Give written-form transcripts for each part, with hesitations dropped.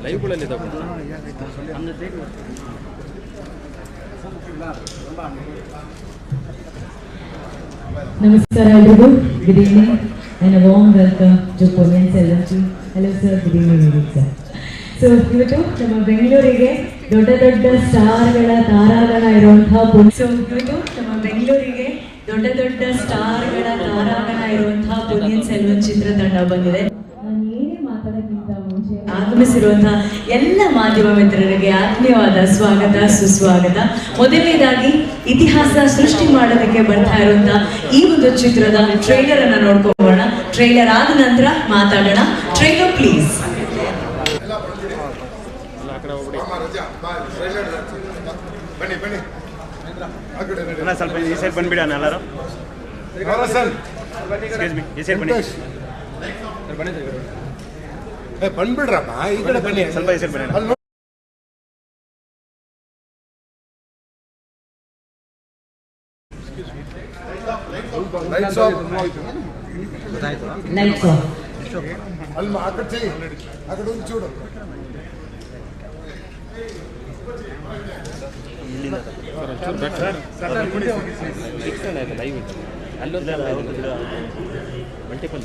ಲೈವ್ಗಳಲ್ಲಿ Namaskar everyone, good evening and a warm welcome to Ponniyin Selvan. Hello sir, good evening sir. So ಇವತ್ತು ನಮ್ಮ ಬೆಂಗಳೂರಿಗೆ ದೊಡ್ಡ ದೊಡ್ಡ ಸ್ಟಾರ್ಗಳ ತಾರಾಗಣ ಇರುವಂತಹ ಪೊನ್ನಿಯಿನ್ ಸೆಲ್ವನ್ ಚಿತ್ರತಂಡ ಬಂದಿದೆ. ನಾನು ಏನೇ ಮಾತಾಡೋಕ್ಕಿಂತ ಮುಂಚೆ ಆಗಮಿಸಿರುವಂತಹ ಎಲ್ಲ ಮಾಧ್ಯಮ ಮಿತ್ರರಿಗೆ ಆತ್ಮೀಯವಾದ ಸ್ವಾಗತ ಸುಸ್ವಾಗತ. ಮೊದಲನೇದಾಗಿ ಇತಿಹಾಸ ಸೃಷ್ಟಿ ಮಾಡೋದಕ್ಕೆ ಬರ್ತಾ ಇರುವಂತಹ ಈ ಒಂದು ಚಿತ್ರದ ಟ್ರೈಲರ್ ಅನ್ನ ನೋಡ್ಕೊಳ್ಳೋಣ. ಟ್ರೈಲರ್ ಆದ ನಂತರ ಮಾತಾಡೋಣ. Trailer please. ಸ್ವಲ್ಪ ಈ ಸೈಡ್ ಬಂದ್ಬಿಡೋಣ ಎಲ್ಲರೂ. ಈ ಸೈಡ್ ಬನ್ನಿ, ಬಂದ್ಬಿಡ್ರಪ್ಪ ಈ ಕಡೆ ಬನ್ನಿ, ಸ್ವಲ್ಪ ಈ ಸೈಡ್ ಬನ್ನಿ. ಅಲ್ಲಿ ಆ ಕಡೆ ಒಂದು ಚೂಡು ಲೈವ್ ಅಲ್ಲೊಂದು ಮಲ್ಟಿಪಲ್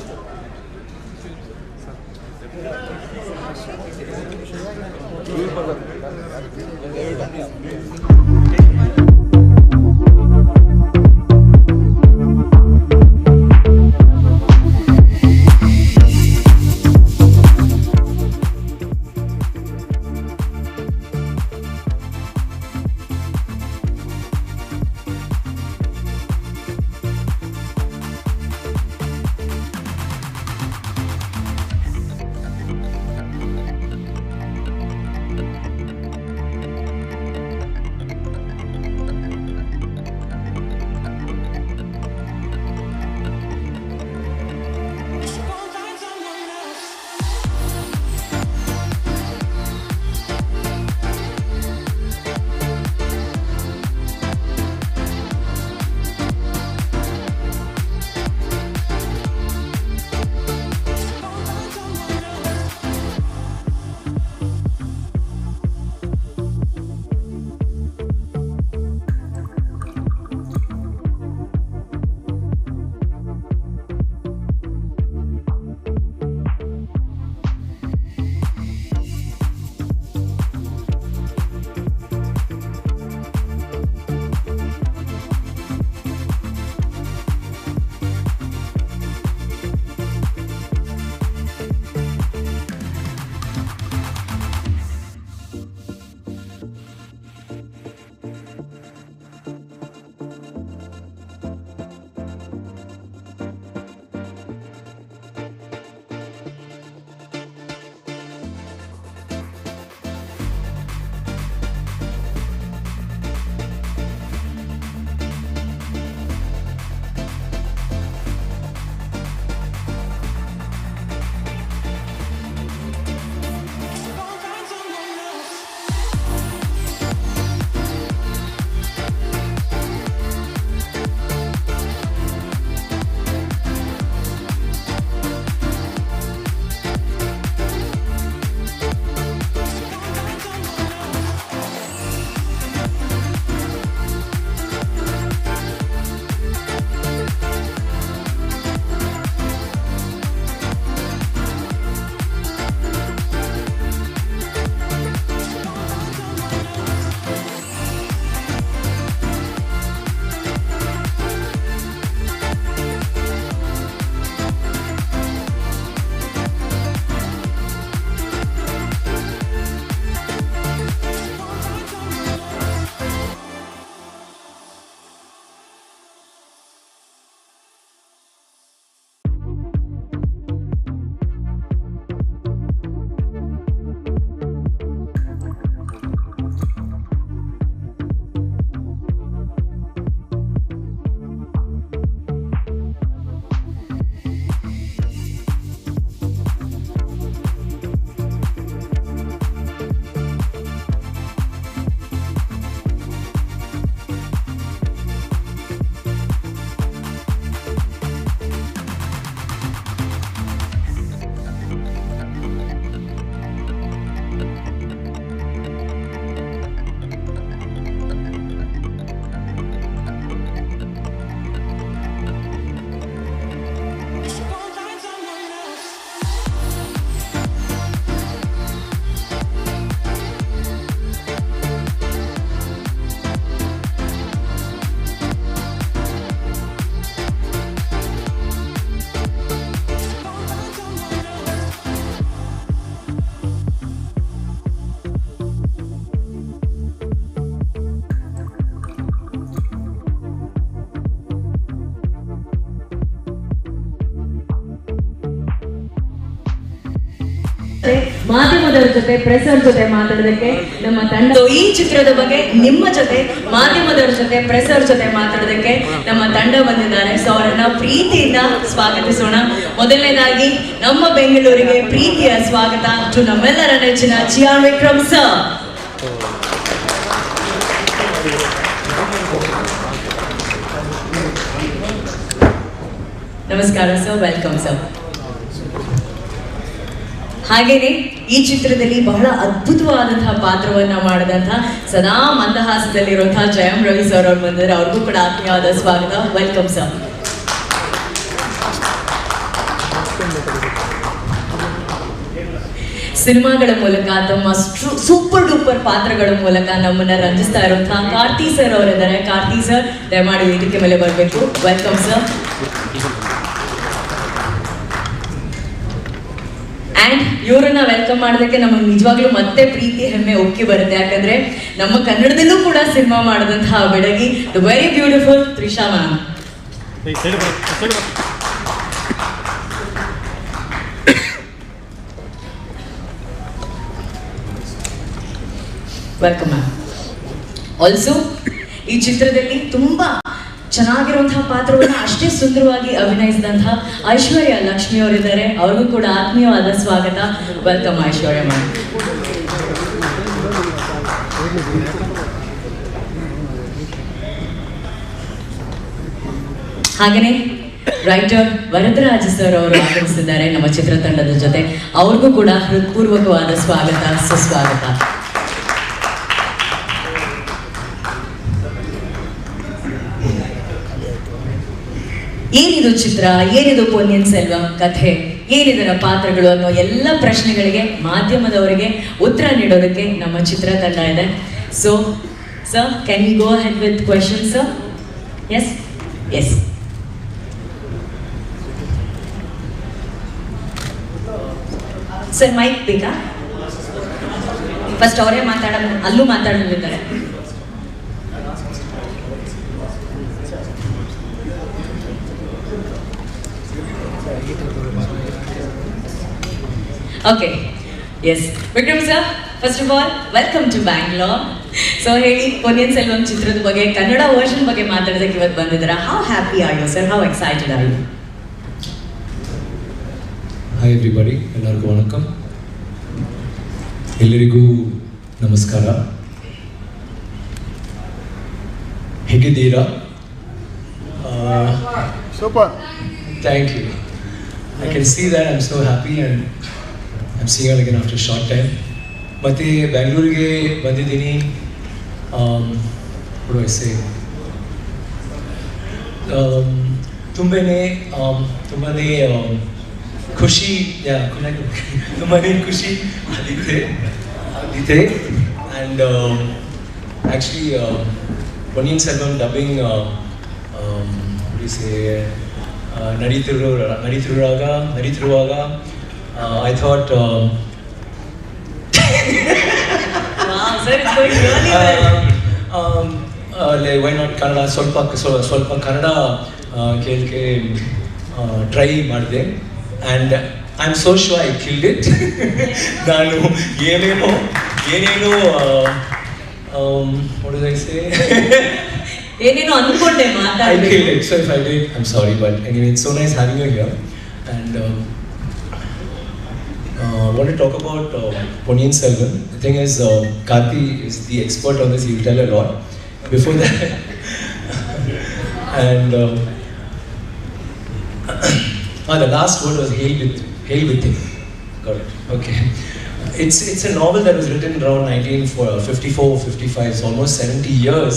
ಮಾಧ್ಯಮದವರ ಜೊತೆ ಪ್ರೆಸ್ ಅವ್ರ ಜೊತೆ ಮಾತಾಡೋದಕ್ಕೆ ನಮ್ಮ ತಂಡ ಈ ಚಿತ್ರದ ಬಗ್ಗೆ ನಿಮ್ಮ ಜೊತೆ ಮಾಧ್ಯಮದವರ ಜೊತೆ ಪ್ರೆಸ್ ಅವ್ರ ಜೊತೆ ಮಾತಾಡೋದಕ್ಕೆ ನಮ್ಮ ತಂಡ ಬಂದಿದ್ದಾರೆ. ಸೊ ಅವರನ್ನ ಪ್ರೀತಿಯಿಂದ ಸ್ವಾಗತಿಸೋಣ. ಮೊದಲನೇದಾಗಿ ನಮ್ಮ ಬೆಂಗಳೂರಿಗೆ ಪ್ರೀತಿಯ ಸ್ವಾಗತ ಟು ನಮ್ಮೆಲ್ಲರ ನೆಚ್ಚಿನ ಚಿಯಾನ್ ವಿಕ್ರಮ್ ಸರ್. ನಮಸ್ಕಾರ ಸರ್, ವೆಲ್ಕಮ್ ಸರ್. ಹಾಗೇನೆ ಈ ಚಿತ್ರದಲ್ಲಿ ಬಹಳ ಅದ್ಭುತವಾದಂತಹ ಪಾತ್ರವನ್ನ ಮಾಡಿದಂತಹ ಸದಾ ಮಂದಹಾಸದಲ್ಲಿರುವಂತಹ ಜಯಂ ರವಿ ಸರ್ ಅವ್ರು ಬಂದಿದ್ದಾರೆ. ಅವ್ರಿಗೂ ಕೂಡ ಆತ್ಮೀಯವಾದ ಸ್ವಾಗತ, ವೆಲ್ಕಮ್ ಸರ್. ಸಿನಿಮಾಗಳ ಮೂಲಕ ತಮ್ಮ ಸೂಪರ್ ಡೂಪರ್ ಪಾತ್ರಗಳ ಮೂಲಕ ನಮ್ಮನ್ನ ರಂಜಿಸ್ತಾ ಇರುವಂತಹ ಕಾರ್ತಿ ಸರ್ ಅವರಿದ್ದಾರೆ. ಕಾರ್ತಿ ಸರ್ ದಯಮಾಡಿ ವೇದಿಕೆ ಮೇಲೆ ಬರಬೇಕು, ವೆಲ್ಕಮ್ ಸರ್. ಅಂಡ್ ಇವರನ್ನ ವೆಲ್ಕಮ್ ಮಾಡೋದಕ್ಕೆ ನಮಗೆ ನಿಜವಾಗ್ಲೂ ಮತ್ತೆ ಪ್ರೀತಿ ಹೆಮ್ಮೆ ಒಕ್ಕಿ ಬರುತ್ತೆ. ಯಾಕಂದ್ರೆ ನಮ್ಮ ಕನ್ನಡದಲ್ಲೂ ಕೂಡ ಸಿನಿಮಾ ಮಾಡಿದಂತಹ ಬೆಡಗಿ the very beautiful Trisha ma'am. Welcome ma'am. Also ಈ ಚಿತ್ರದಲ್ಲಿ ತುಂಬಾ ಚೆನ್ನಾಗಿರುವಂತಹ ಪಾತ್ರವನ್ನು ಅಷ್ಟೇ ಸುಂದರವಾಗಿ ಅಭಿನಯಿಸಿದಂತಹ ಐಶ್ವರ್ಯ ಲಕ್ಷ್ಮಿ ಅವರಿದ್ದಾರೆ. ಅವ್ರಿಗೂ ಕೂಡ ಆತ್ಮೀಯವಾದ ಸ್ವಾಗತ, ವೆಲ್ಕಮ್ ಐಶ್ವರ್ಯ ಮ್ಯಾಮ್. ಹಾಗೆಯೇ ರೈಟರ್ ವರದರಾಜ ಸರ್ ಅವರು ಆಗಮಿಸಿದ್ದಾರೆ ನಮ್ಮ ಚಿತ್ರತಂಡದ ಜೊತೆ. ಅವ್ರಿಗೂ ಕೂಡ ಹೃತ್ಪೂರ್ವಕವಾದ ಸ್ವಾಗತ, ಸುಸ್ವಾಗತ. ಏನಿದು ಚಿತ್ರ, ಏನಿದು ಪೊನ್ನಿಯಿನ್ ಸೆಲ್ವಂ ಕಥೆ, ಏನಿದರ ಪಾತ್ರಗಳು ಅನ್ನೋ ಎಲ್ಲ ಪ್ರಶ್ನೆಗಳಿಗೆ ಮಾಧ್ಯಮದವರಿಗೆ ಉತ್ತರ ನೀಡೋದಕ್ಕೆ ನಮ್ಮ ಚಿತ್ರತಂಡ ಇದೆ. So sir, can you go ahead with question sir? Yes yes. Sir mike ಬೇಕಾ? ಫಸ್ಟ್ ಅವರೇ ಅಲ್ಲೂ ಮಾತಾಡಲಿದ್ದಾರೆ. Okay, yes. Vikram sir, first of all welcome to Bangalore. So ಹೇಳಿ, ಪೊನ್ನಿಯಿನ್ ಸೆಲ್ವಂ ಚಿತ್ರದ ಬಗ್ಗೆ, ಕನ್ನಡ ವರ್ಷನ್ ಬಗ್ಗೆ ಮಾತಾಡೋದಕ್ಕೆ ಇವತ್ತು ಬಂದಿದ್ದೀರಾ. How happy are you sir? How excited are you? Hi everybody, ಎಲ್ಲರಿಗೂ ವಣಕಂ, ಎಲ್ಲರಿಗೂ ನಮಸ್ಕಾರ. ಹೇಗಿದ್ದೀರಾ? Super. Thank you. I can see that. I'm so happy and I'm seeing you again after a short time. ಮತ್ತೆ ಬೆಂಗಳೂರಿಗೆ ಬಂದಿದ್ದೀನಿ. What do I say? ತುಂಬನೇ ಖುಷಿ, ತುಂಬನೇ ಖುಷಿ ಆಗಿದೆ. And actually Ponniyin Selvan dubbing what do you say, ನಡೀತಿರುವಾಗ I thought like why not Kannada ಸ್ವಲ್ಪ ಕನ್ನಡ ಕೇಳಕ್ಕೆ ಟ್ರೈ ಮಾಡಿದೆ. And I am so sure I killed it. ನಾನು ಏನೇನೋ what did I say? ಏನೇನೋ ಅನ್ಕೊಂಡೆ I killed it. So if I did, I'm sorry. But anyway, it's so nice having you here. And I want to talk about Ponniyin Selvan. The thing is, Karthi is the expert on this. He will tell a lot. Before that, and the last word was hail with him. Got it. Okay. It's a novel that was written around 1954-55. It's almost 70 years.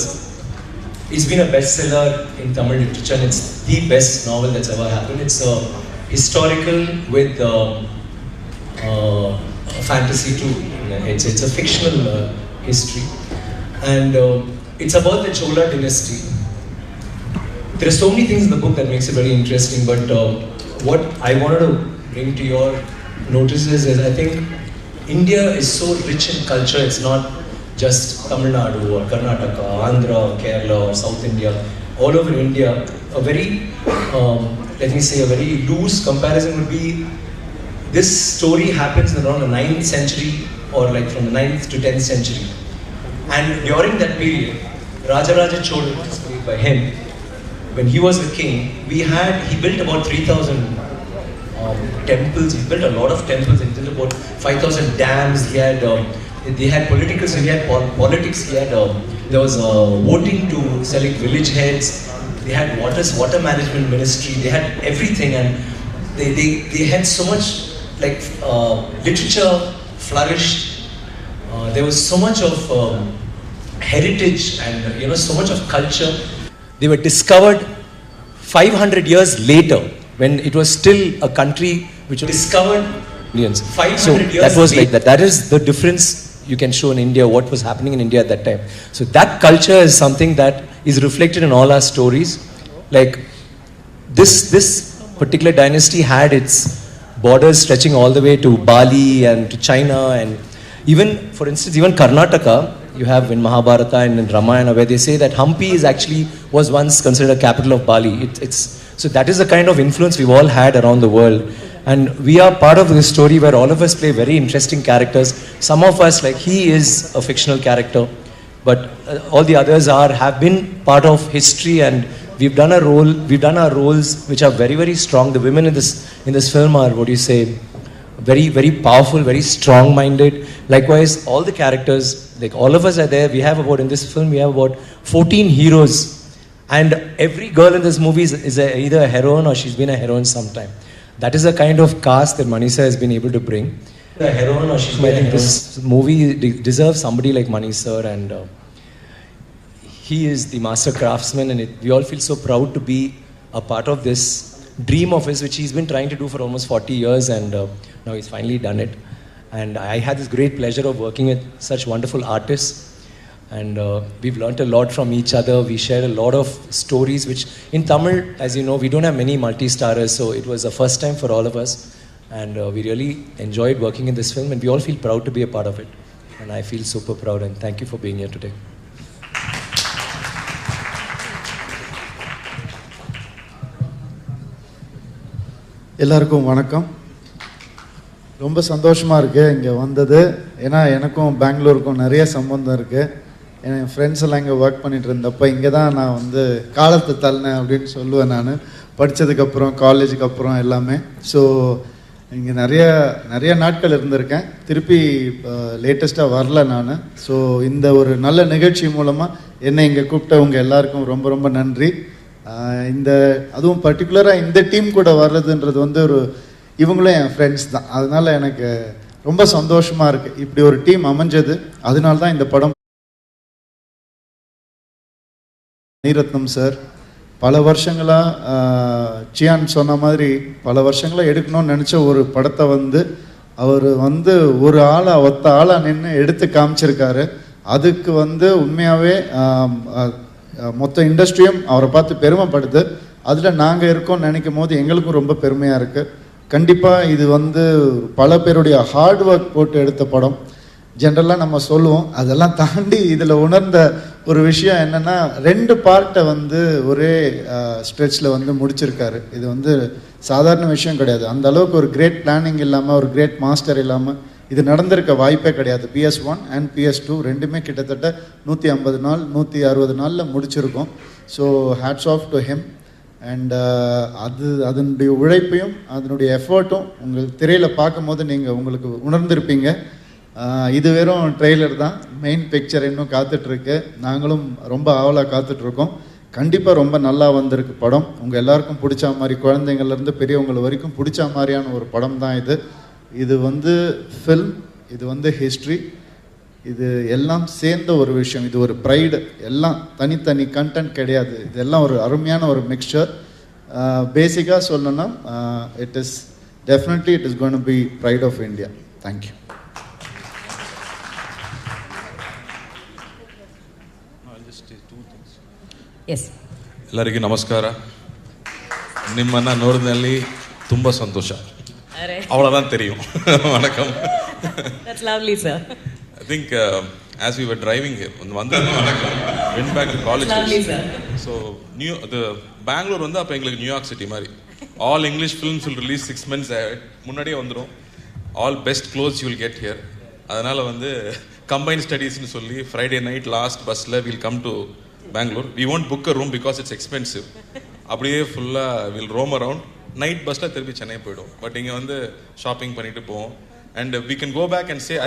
It's been a bestseller in Tamil literature, and it's the best novel that's ever happened. It's historical with fantasy too. It's a fictional history, and it's about the Chola dynasty. There are so many things in the book that makes it very interesting, but what I wanted to bring to your notice is I think India is so rich in culture. It's not just Tamil Nadu or Karnataka, Andhra, Kerala or South India. All over India, a very, let me say, a very loose comparison would be This story happens around the 9th century or like from the 9th to 10th century. And during that period, Rajaraja Chola, which is played by him, when he was the king, he built about 3,000 temples. He built a lot of temples. He built about 5,000 dams. They had politics. He had politics. There was voting to select village heads. They had water management ministry. They had everything, and they had so much like literature flourished. There was so much of heritage and so much of culture. They were discovered 500 years later when it was still a country which was discovered millions. 500 years. That was like that. That is the difference you can show in India. What was happening in India at that time. So that culture is something that is reflected in all our stories. Like this particular dynasty had its borders stretching all the way to Bali and to China, and even, for instance, even Karnataka, you have in Mahabharata and in Ramayana where they say that Hampi was once considered a capital of Bali. So that is the kind of influence we've all had around the world. And we are part of this story where all of us play very interesting characters. Some of us, like he is a fictional character, but all the others have been part of history, and we've done our roles which are very, very strong. The women in this film are, what do you say, very, very powerful, very strong-minded. Likewise, all the characters, like all of us are there. In this film, we have about 14 heroes. And every girl in this movie is either a heroine or she's been a heroine sometime. That is the kind of cast that Manisha has been able to bring. A heroine or she's been a heroine. This movie deserves somebody like Manish sir, and he is the master craftsman, and we all feel so proud to be a part of this dream of his, which he's been trying to do for almost 40 years, and now he's finally done it. And I had this great pleasure of working with such wonderful artists, and we've learnt a lot from each other. We share a lot of stories, which in Tamil, as you know, we don't have many multi-starers, so it was the first time for all of us, and we really enjoyed working in this film, and we all feel proud to be a part of it. And I feel super proud, and thank you for being here today. எல்லாருக்கும் வணக்கம். ரொம்ப சந்தோஷமாக இருக்குது இங்கே வந்தது. ஏன்னா எனக்கும் பெங்களூருக்கும் நிறைய சம்பந்தம் இருக்குது. என் ஃப்ரெண்ட்ஸ் எல்லாம் இங்கே ஒர்க் பண்ணிகிட்டு இருந்தப்போ இங்கே தான் நான் வந்து காலத்தை தள்ளினேன் அப்படின்னு சொல்லுவேன். நான் படித்ததுக்கப்புறம் காலேஜுக்கு அப்புறம் எல்லாமே. ஸோ இங்கே நிறைய நாட்கள் இருந்திருக்கேன். திருப்பி லேட்டஸ்ட்டாக வரல நான். ஸோ இந்த ஒரு நல்ல நிகழ்ச்சி மூலமாக என்னை இங்கே கூப்பிட்டவங்க எல்லாருக்கும் ரொம்ப ரொம்ப நன்றி. அதுவும் பர்டிகுலராக இந்த டீம் கூட வர்றதுன்றது வந்து இவங்களும் என் ஃப்ரெண்ட்ஸ் தான். அதனால எனக்கு ரொம்ப சந்தோஷமாக இருக்குது இப்படி ஒரு டீம் அமைஞ்சது. அதனால தான் இந்த படம். மணிரத்னம் சார் பல வருஷங்களாக சியான் சொன்ன மாதிரி பல வருஷங்களாக எடுக்கணும்னு நினச்ச ஒரு படத்தை அவர் ஒத்த ஆளாக நின்று எடுத்து காமிச்சிருக்காரு. அதுக்கு உண்மையாகவே மொத்த இண்டஸ்ட்ரியும் அவரை பார்த்து பெருமைப்படுது. அதில் நாங்கள் இருக்கோம்னு நினைக்கும் போது எங்களுக்கும் ரொம்ப பெருமையாக இருக்குது. கண்டிப்பாக இது பல பேருடைய ஹார்ட் ஒர்க் போட்டு எடுத்த படம். ஜென்ரலாக நம்ம சொல்லுவோம். அதெல்லாம் தாண்டி இதில் உணர்ந்த ஒரு விஷயம் என்னென்னா 2 பார்ட்டை ஒரே ஸ்ட்ரெச்சில் முடிச்சிருக்காரு. இது சாதாரண விஷயம் கிடையாது. அந்த அளவுக்கு ஒரு கிரேட் பிளானிங் இல்லாமல், ஒரு கிரேட் மாஸ்டர் இல்லாமல் இது நடந்திருக்க வாய்ப்பே கிடையாது. PS1 அண்ட் PS2 ரெண்டுமே கிட்டத்தட்ட 150 நாள் 160 நாளில் முடிச்சிருக்கோம். So hats off to him. And அதனுடைய உழைப்பையும் அதனுடைய எஃபர்ட்டும் உங்கள் திரையில் பார்க்கும் போது உங்களுக்கு உணர்ந்திருப்பீங்க. இது வெறும் ட்ரெய்லர் தான். மெயின் பிக்சர் இன்னும் காத்துட்ருக்கு. நாங்களும் ரொம்ப ஆவலாக காத்துட்ருக்கோம். கண்டிப்பாக ரொம்ப நல்லா வந்திருக்கு படம். உங்கள் எல்லாருக்கும் பிடிச்ச மாதிரி, குழந்தைங்கள்லேருந்து பெரியவங்க வரைக்கும் பிடிச்ச மாதிரியான ஒரு படம் தான் இது. இது ஃபில்ம், இது ஹிஸ்ட்ரி, இது எல்லாம் சேர்ந்த ஒரு விஷயம். இது ஒரு ப்ரைடு. எல்லாம் தனித்தனி கண்டென்ட் கிடையாது. இதெல்லாம் ஒரு அருமையான ஒரு மிக்சர். பேசிக்காக சொல்லணும்னா it is going to be pride of India. Thank you. ಎಲ್ಲರಿಗೂ ನಮಸ್ಕಾರ. ನಿಮ್ಮನ್ನು ನೋಡಿದಲ್ಲಿ ತುಂಬ ಸಂತೋಷ. அவ்வளோதான் தெரியும். வணக்கம். That's lovely, sir. I think as we were driving here, went back to college. Lovely, sir. So Bangalore அப்போ எங்களுக்கு நியூயார்க் சிட்டி மாதிரி. All English films will release 6 months முன்னாடியே வந்துடும். All best clothes you will get here. அதனால வந்து combined studiesனு சொல்லி Friday night last busல we'll come to Bangalore. We won't book a room because it's expensive. அப்படியே ஃபுல்லாக we'll roam around. Night பஸ்ஸில் திருப்பி சென்னை போயிடும். பட் இங்கே வந்து ஷாப்பிங் பண்ணிட்டு போவோம். And we can go back and say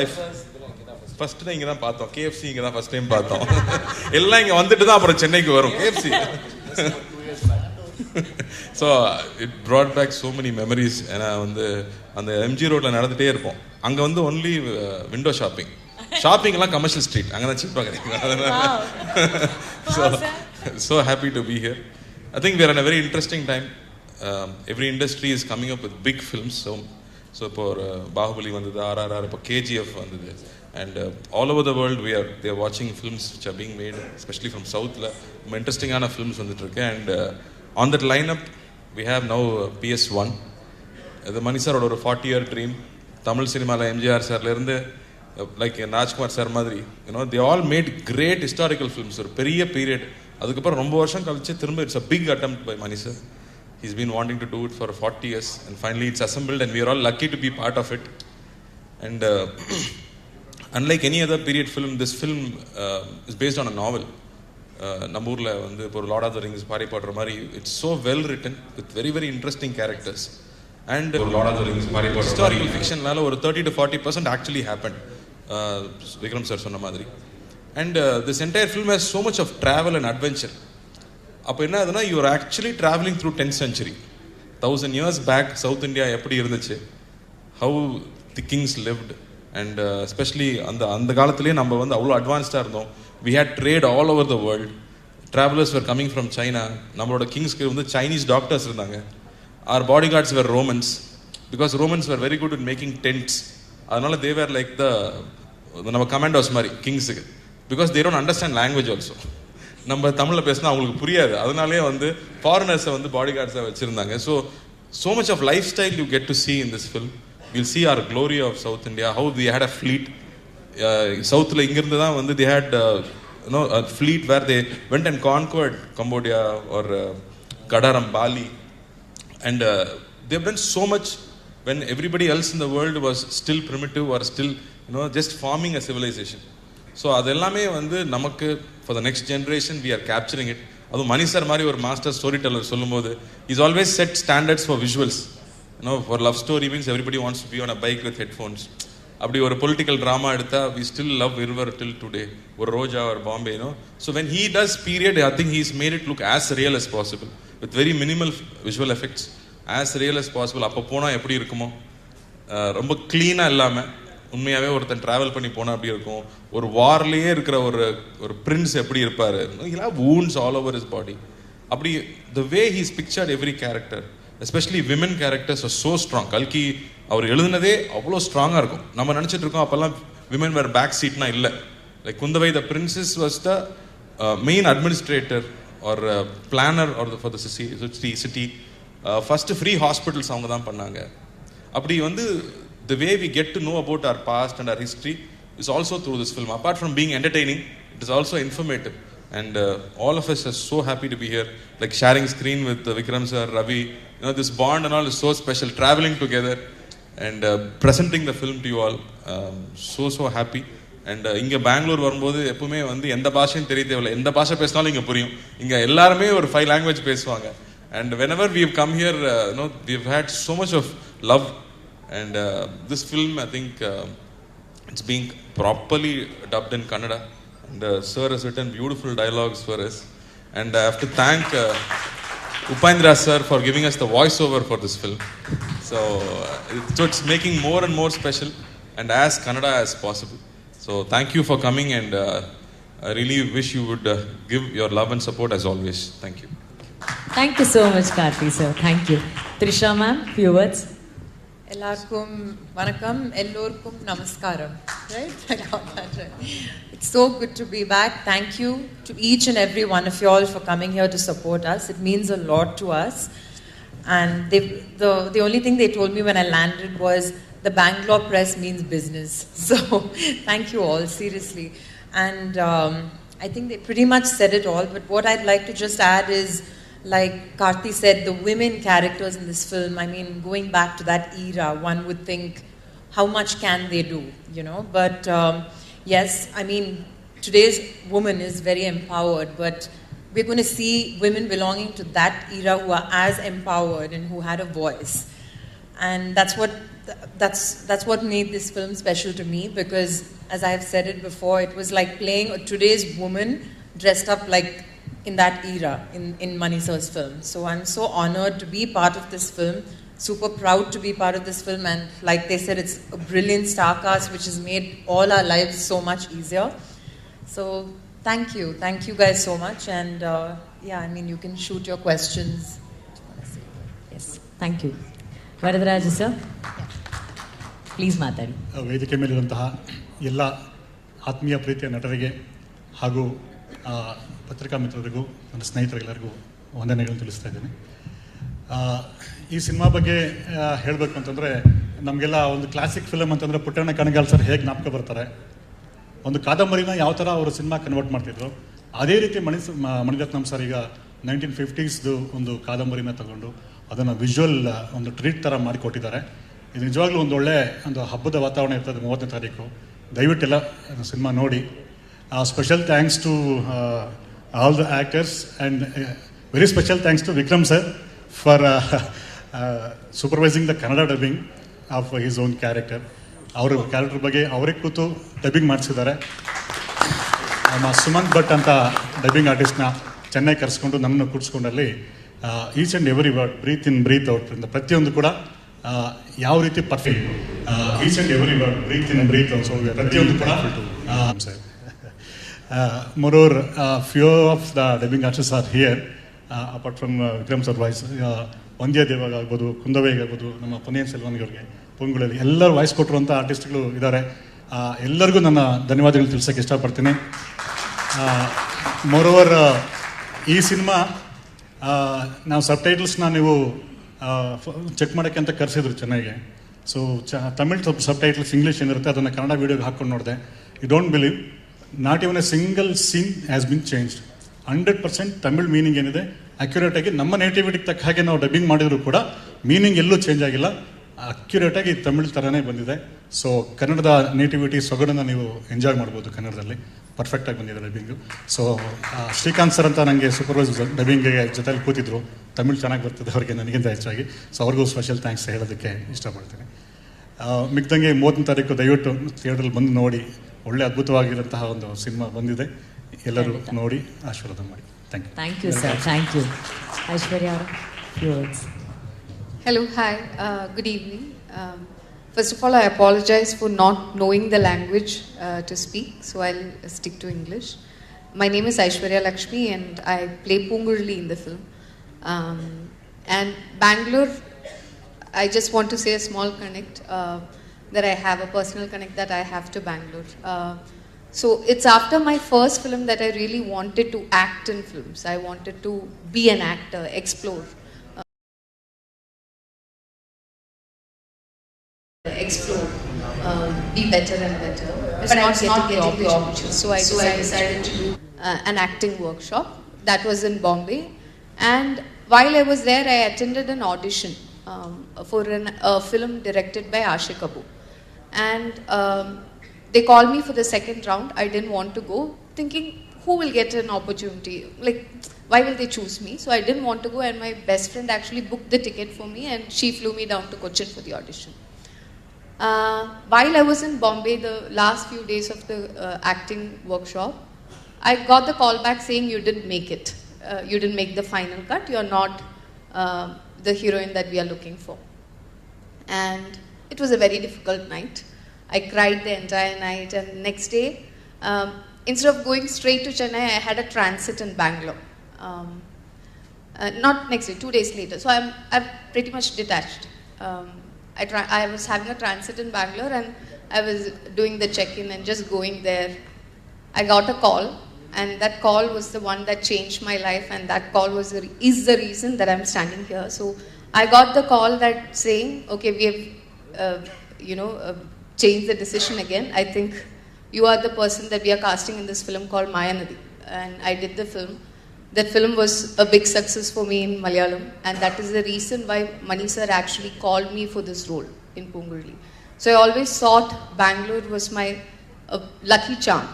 first தான் இங்கே தான் பார்த்தோம். KFC இங்கே தான் ஃபர்ஸ்ட் டைம் பார்த்தோம். எல்லாம் இங்கே வந்துட்டு தான் அப்புறம் சென்னைக்கு வரும் KFC. So it brought back so many memories. ஏன்னா வந்து அந்த MG ரோட்டில் நடந்துகிட்டே இருப்போம். அங்கே வந்து ஒன்லி விண்டோ ஷாப்பிங்லாம் கமர்ஷியல் ஸ்ட்ரீட், அங்கே தான் சீப்பாக கிடைக்கும். அதனால் so happy to be here. I think we are in a very interesting time. Every industry is coming up with big films. So இப்போ பாகுபலி வந்தது, RRR, இப்போ KGF வந்தது, and all over the world they are watching films which are being made, especially from southல ரொம்ப இன்ட்ரெஸ்டிங்கான films வந்துட்டு இருக்கு. And on that lineup we have now PS1. இது மணி சாரோட ஒரு 40-year ட்ரீம். தமிழ் சினிமாவில் MGR சார்ல இருந்து லைக் ராஜ்குமார் சார் மாதிரி they all made great historical films. ஒரு பெரிய பீரியட். அதுக்கப்புறம் ரொம்ப வருஷம் கழிச்சு திரும்ப it's a big attempt by Mani sir. He's been wanting to do it for 40 years, and finally it's assembled, and we are all lucky to be part of it. And unlike any other period film, this film is based on a novel. நம்ம ஊரில் வந்து இப்போ Lord of the rings, Harry Potter மாதிரி it's so well written with very very interesting characters. And lord of the rings, Harry Potter historical fictionனால ஒரு 30 to 40% actually happened. Vikram sir சொன்ன மாதிரி. And this entire film has so much of travel and adventure. அப்போ என்ன ஆகுதுன்னா, you are actually travelling through 10th century. 1000 years back south India எப்படி இருந்துச்சு, how the kings lived, and especially அந்த காலத்துலேயே நம்ம வந்து அவ்வளோ அட்வான்ஸ்டாக இருந்தோம். We had trade all over the world. Travellers were coming from China. நம்மளோட கிங்ஸ்க்கு வந்து சைனீஸ் டாக்டர்ஸ் இருந்தாங்க. Our body guards were Romans, because Romans were very good in making tents. அதனால தே வேர் லைக் நம்ம கமாண்டோஸ் மாதிரி கிங்ஸுக்கு, because they don't understand language also. நம்ம தமிழில் பேசினா அவங்களுக்கு புரியாது. அதனாலே வந்து ஃபாரினர்ஸை வந்து பாடி கார்ட்ஸாக வச்சுருந்தாங்க. So much of life style you get to see in this film. We'll see our glory of South India, how they had a fleet. சவுத்தில் இங்கிருந்து தான் வந்து they had a fleet where they went and conquered Cambodia or Kadaram, Bali. And they've done so much when everybody else in the world was still primitive or still just forming a civilization. ஸோ அது எல்லாமே வந்து நமக்கு for the next generation we are capturing it. அதுவும் Mani sir மாதிரி ஒரு master story teller சொல்லும்போது is always set standards for visuals. For love story means everybody wants to be on a bike with headphones. அப்படி ஒரு political drama எடுத்தால் we still love Iruvar till today. ஒரு ரோஜா ஒரு Bombay. So when he does period, I think he's made it look as real as possible with very minimal visual effects, as real as possible. அப்போ போனால் எப்படி இருக்குமோ, ரொம்ப க்ளீனாக இல்லாமல் உண்மையாகவே ஒருத்தன் ட்ராவல் பண்ணி போனால் அப்படி இருக்கும். ஒரு வார்லேயே இருக்கிற ஒரு பிரின்ஸ் எப்படி இருப்பார், he'll have wounds all over his body. அப்படி the way he's pictured every character, especially women characters are so strong. கல்கி அவர் எழுதுனதே அவ்வளோ ஸ்ட்ராங்காக இருக்கும். நம்ம நினச்சிட்டு இருக்கோம் அப்போல்லாம் விமன் வேறு பேக் சீட்னா இல்லை. Like Kundavai the princess was the main administrator or planner or for the city. First free hospitals அவங்க தான் பண்ணாங்க. அப்படி வந்து the way we get to know about our past and our history is also through this film. Apart from being entertaining, it is also informative. And all of us are so happy to be here, like sharing screen with Vikram sir, Ravi. This bond and all is so special, traveling together and presenting the film to you all. So happy. And இங்கே பெங்களூர் வரும்போது எப்பவுமே வந்து எந்த பாஷையும் தெரிய தேவையில்லை. எந்த பாஷை பேசினாலும் இங்கே புரியும். இங்கே எல்லாருமே ஒரு 5 language பேசுவாங்க. And whenever we have come here, we have had so much of love. And this film, I think it's being properly dubbed in Kannada. And sir has written beautiful dialogues for us. And I have to thank Upendra sir for giving us the voiceover for this film. So it's making more and more special and as Kannada as possible. So thank you for coming, and I really wish you would give your love and support as always. Thank you. Thank you so much, Karthi sir. Thank you. Trisha ma'am, few words. எல்லாருக்கும் வணக்கம், எல்லோருக்கும் நமஸ்காரம். Right? I got that right. It's so good to be back. Thank you to each and every one of you all for coming here to support us. It means a lot to us. And the only thing they told me when I landed was the Bangalore press means business. So thank you all, seriously. And I think they pretty much said it all. But what I'd like to just add is like Karthi said, the women characters in this film, I mean, going back to that era, one would think, how much can they do, you know? But yes, I mean, today's woman is very empowered, but we're going to see women belonging to that era who are as empowered and who had a voice. And that's what made this film special to me, because as I've said it before, it was like playing a today's woman dressed up like in that era, in Mani Sir's film. So I'm so honored to be part of this film, super proud to be part of this film, and like they said, it's a brilliant star cast which has made all our lives so much easier. So thank you guys so much, and yeah, I mean, you can shoot your questions. Yes, thank you. Varadaraja sir, please ಮಾತಾಡಿ. ವೇದಿಕೆ ಮೇಲಿರುವಂತಹ ಎಲ್ಲ ಆತ್ಮೀಯ ಪ್ರೀತಿಯ ನಟರಿಗೆ ಹಾಗೂ ಪತ್ರಿಕಾ ಮಿತ್ರರಿಗೂ ನನ್ನ ಸ್ನೇಹಿತರೆಲ್ಲರಿಗೂ ವಂದನೆಗಳನ್ನು ತಿಳಿಸ್ತಾ ಇದ್ದೀನಿ. ಈ ಸಿನಿಮಾ ಬಗ್ಗೆ ಹೇಳಬೇಕು ಅಂತಂದರೆ, ನಮಗೆಲ್ಲ ಒಂದು ಕ್ಲಾಸಿಕ್ ಫಿಲಮ್ ಅಂತಂದರೆ ಪುಟ್ಟಣ್ಣ ಕಣಗಾಲ್ ಸರ್ ಹೇಗೆ ಜ್ಞಾಪಕ ಬರ್ತಾರೆ, ಒಂದು ಕಾದಂಬರಿನ ಯಾವ ಥರ ಅವರು ಸಿನಿಮಾ ಕನ್ವರ್ಟ್ ಮಾಡ್ತಿದ್ರು, ಅದೇ ರೀತಿ ಮಣಿರತ್ನಂ ಸರ್ ಈಗ 1950ಸ್ದು ಒಂದು ಕಾದಂಬರಿನ ತಗೊಂಡು ಅದನ್ನು ವಿಜುವಲ್ ಒಂದು ಟ್ರೀಟ್ ಥರ ಮಾಡಿಕೊಟ್ಟಿದ್ದಾರೆ. ಇದು ನಿಜವಾಗ್ಲೂ ಒಂದು ಒಳ್ಳೆ ಒಂದು ಹಬ್ಬದ ವಾತಾವರಣ ಇರ್ತದೆ 30ನೇ ತಾರೀಕು. ದಯವಿಟ್ಟೆಲ್ಲ ಸಿನಿಮಾ ನೋಡಿ. Special thanks to all the actors and very special thanks to Vikram sir for supervising the Kannada dubbing of his own character. ಅವ್ರ ಕ್ಯಾರೆಕ್ಟರ್ ಬಗ್ಗೆ ಅವರೇ ಕೂತು ಡಬ್ಬಿಂಗ್ ಮಾಡಿಸಿದ್ದಾರೆ. ನಮ್ಮ ಸುಮಂತ್ ಭಟ್ ಅಂತ ಡಬ್ಬಿಂಗ್ ಆರ್ಟಿಸ್ಟ್ನ ಚೆನ್ನೈ ಕರೆಸ್ಕೊಂಡು ನಮ್ಮನ್ನು ಕೂಡಿಸ್ಕೊಂಡಲ್ಲಿ each and every word, breath in breath out ಇಂದ ಪ್ರತಿಯೊಂದು ಕೂಡ ಯಾವ ರೀತಿ perfect, each and every word, breath in breath out, ಪ್ರತಿಯೊಂದು ಕೂಡ sir. Moreover, few of the dubbing artists are here, apart from Vikram sir voice. ವಂದ್ಯ ದೇವಾಗ ಆಗ್ಬೋದು, ಕುಂದವೇಗ್ ಆಗ್ಬೋದು, ನಮ್ಮ ಪೊನ್ನಿಯಿನ್ ಸೆಲ್ವನ್ಗೆ ಪೊಂಗುಳಲ್ಲಿ ಎಲ್ಲರೂ ವಾಯ್ಸ್ ಕೊಟ್ಟಿರುವಂಥ ಆರ್ಟಿಸ್ಟ್ಗಳು ಇದ್ದಾರೆ. ಎಲ್ಲರಿಗೂ ನನ್ನ ಧನ್ಯವಾದಗಳು ತಿಳಿಸೋಕ್ಕೆ ಇಷ್ಟಪಡ್ತೀನಿ. ಮೋರೋವರ್, ಈ ಸಿನಿಮಾ ನಾವು ಸಬ್ಟೈಟಲ್ಸ್ನ ನೀವು ಚೆಕ್ ಮಾಡೋಕ್ಕೆ ಅಂತ ಕರೆಸಿದ್ರು ಚೆನ್ನೈಗೆ. ಸೊ ತಮಿಳ್ ಸಬ್ಟೈಟಲ್ಸ್ ಇಂಗ್ಲೀಷ್ ಏನಿರುತ್ತೆ ಅದನ್ನು ಕನ್ನಡ ವೀಡಿಯೋಗೆ ಹಾಕ್ಕೊಂಡು ನೋಡಿದೆ. You don't believe, not even a single scene has been changed. 100% Tamil meaning ಏನಿದೆ ಅಕ್ಯುರೇಟಾಗಿ ನಮ್ಮ ನೇಟಿವಿಟಿಗೆ ತಕ್ಕ ಹಾಗೆ ನಾವು ಡಬ್ಬಿಂಗ್ ಮಾಡಿದರೂ ಕೂಡ ಮೀನಿಂಗ್ ಎಲ್ಲೂ ಚೇಂಜ್ ಆಗಿಲ್ಲ, ಅಕ್ಯುರೇಟಾಗಿ ತಮಿಳ್ ಥರನೇ ಬಂದಿದೆ. ಸೊ ಕನ್ನಡದ ನೇಟಿವಿಟಿ ಸೊಗಡನ್ನು ನೀವು ಎಂಜಾಯ್ ಮಾಡ್ಬೋದು ಕನ್ನಡದಲ್ಲಿ. ಪರ್ಫೆಕ್ಟಾಗಿ ಬಂದಿದೆ ಡಬ್ಬಿಂಗು. ಸೊ ಶ್ರೀಕಾಂತ್ ಸರ್ ಅಂತ ನನಗೆ ಸೂಪರ್ವೈಸರ್ ಡಬ್ಬಿಂಗ್ಗೆ ಜೊತೆಲಿ ಕೂತಿದ್ರು, ತಮಿಳ್ ಚೆನ್ನಾಗಿ ಬರ್ತದೆ ಅವ್ರಿಗೆ ನನಗಿಂತ ಹೆಚ್ಚಾಗಿ. ಸೊ ಅವ್ರಿಗೂ ಸ್ಪೆಷಲ್ ಥ್ಯಾಂಕ್ಸ್ ಹೇಳೋದಕ್ಕೆ ಇಷ್ಟಪಡ್ತೀನಿ. ಮಿಕ್ದಂಗೆ 30ನೇ ತಾರೀಕು ದಯವಿಟ್ಟು ಥಿಯೇಟ್ರಲ್ಲಿ ಬಂದು ನೋಡಿ. ಒಳ್ಳೆ ಅದ್ಭುತವಾಗಿರುವಂತಹ ಒಂದು ಸಿನಿಮಾ ಬಂದಿದೆ, ಎಲ್ಲರೂ ನೋಡಿ ಆಶೀರ್ವಾದ ಮಾಡಿ. Thank you sir. Thank you. Aishwarya ಅವರ few words. Hello, hi, good evening. First of all, I apologize for not knowing the language to speak, so I'll stick to English. My name is Aishwarya Lakshmi and I play Pungurli in the film. And Bangalore, I just want to say a small connect, that I have a personal connect that I have to Bangalore. So it's after my first film that I really wanted to act in films. I wanted to be an actor, explore. Be better and better. But I was not getting the opportunity. So I decided to do an acting workshop. That was in Bombay. And while I was there, I attended an audition for a film directed by Ashik Abu. And they called me for the second round. I didn't want to go, thinking, who will get an opportunity? Like, why will they choose me? So I didn't want to go, and my best friend actually booked the ticket for me, and she flew me down to Cochin for the audition. While I was in Bombay, the last few days of the acting workshop, I got the call back saying, you didn't make it. You didn't make the final cut. You're not the heroine that we are looking for. And it was a very difficult night. I cried the entire night, and the next day, instead of going straight to Chennai, I had a transit in Bangalore. Not next day, 2 days later. So I'm pretty much detached. I was having a transit in Bangalore, and I was doing the check-in and just going there. I got a call, and that call was the one that changed my life, and that call is the reason that I'm standing here. So I got the call that saying, okay, we have, changed the decision again. I think you are the person that we are casting in this film called Mayanadi. And I did the film. That film was a big success for me in Malayalam, and that is the reason why Mani sir actually called me for this role in Pungurli. So I always thought Bangalore was my lucky charm.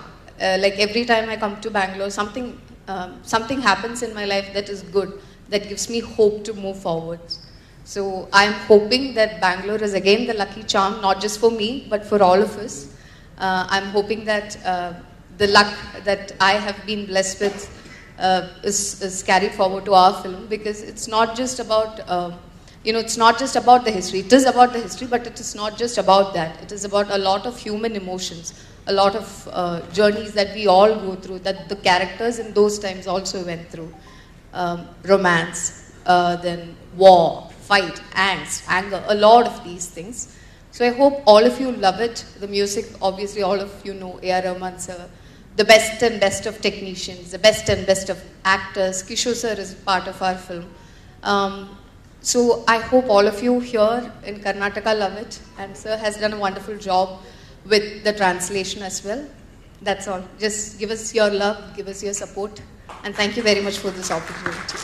Like every time I come to Bangalore, something happens in my life that is good, that gives me hope to move forward. So I'm hoping that Bangalore is again the lucky charm, not just for me, but for all of us. I'm hoping that the luck that I have been blessed with is carried forward to our film, because it's not just about, it's not just about the history. It is about the history, but it is not just about that. It is about a lot of human emotions, a lot of journeys that we all go through, that the characters in those times also went through. Romance, then war, fight, angst, anger, a lot of these things. So I hope all of you love it. The music, obviously all of you know A.R. Rahman sir, the best and best of technicians, the best and best of actors. Kishore sir is part of our film. So I hope all of you here in Karnataka love it, and sir has done a wonderful job with the translation as well. That's all. Just give us your love, give us your support, and thank you very much for this opportunity.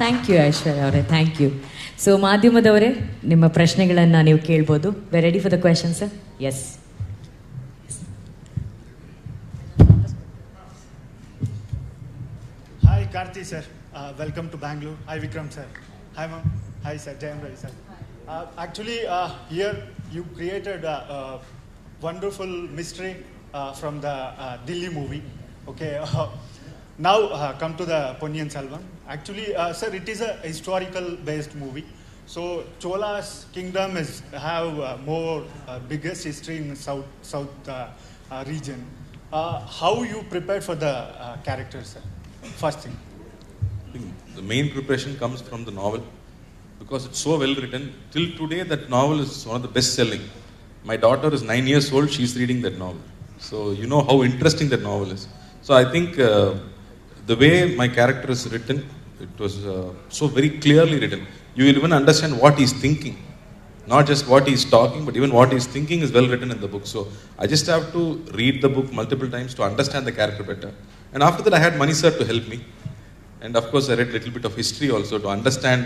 Thank you Aishwarya ಅವರೇ, thank you. So ಮಾಧ್ಯಮದವರೇ, ನಿಮ್ಮ ಪ್ರಶ್ನೆಗಳನ್ನು ನೀವು ಕೇಳ್ಬೋದು. We ready for the question sir? Yes. Hi Karthi sir, welcome to Bangalore. Hi Vikram sir. Hi ma'am. Hi sir, Jayam Ravi sir. Actually, here you created a wonderful mystery from the Delhi movie. Okay, now come to the Ponniyin Selvan. Actually, sir, it is a historical based movie. So Chola's kingdom have more biggest history in south region. How you prepared for the characters, sir? First thing. I think the main preparation comes from the novel, because it's so well written. Till today, that novel is one of the best selling. My daughter is 9 years old, she's reading that novel. So you know how interesting that novel is. So I think the way my character is written, it was so very clearly written. You will even understand what he's thinking. Not just what he's talking, but even what he's thinking is well written in the book. So I just have to read the book multiple times to understand the character better. And after that, I had Mani sir to help me. And of course, I read a little bit of history also to understand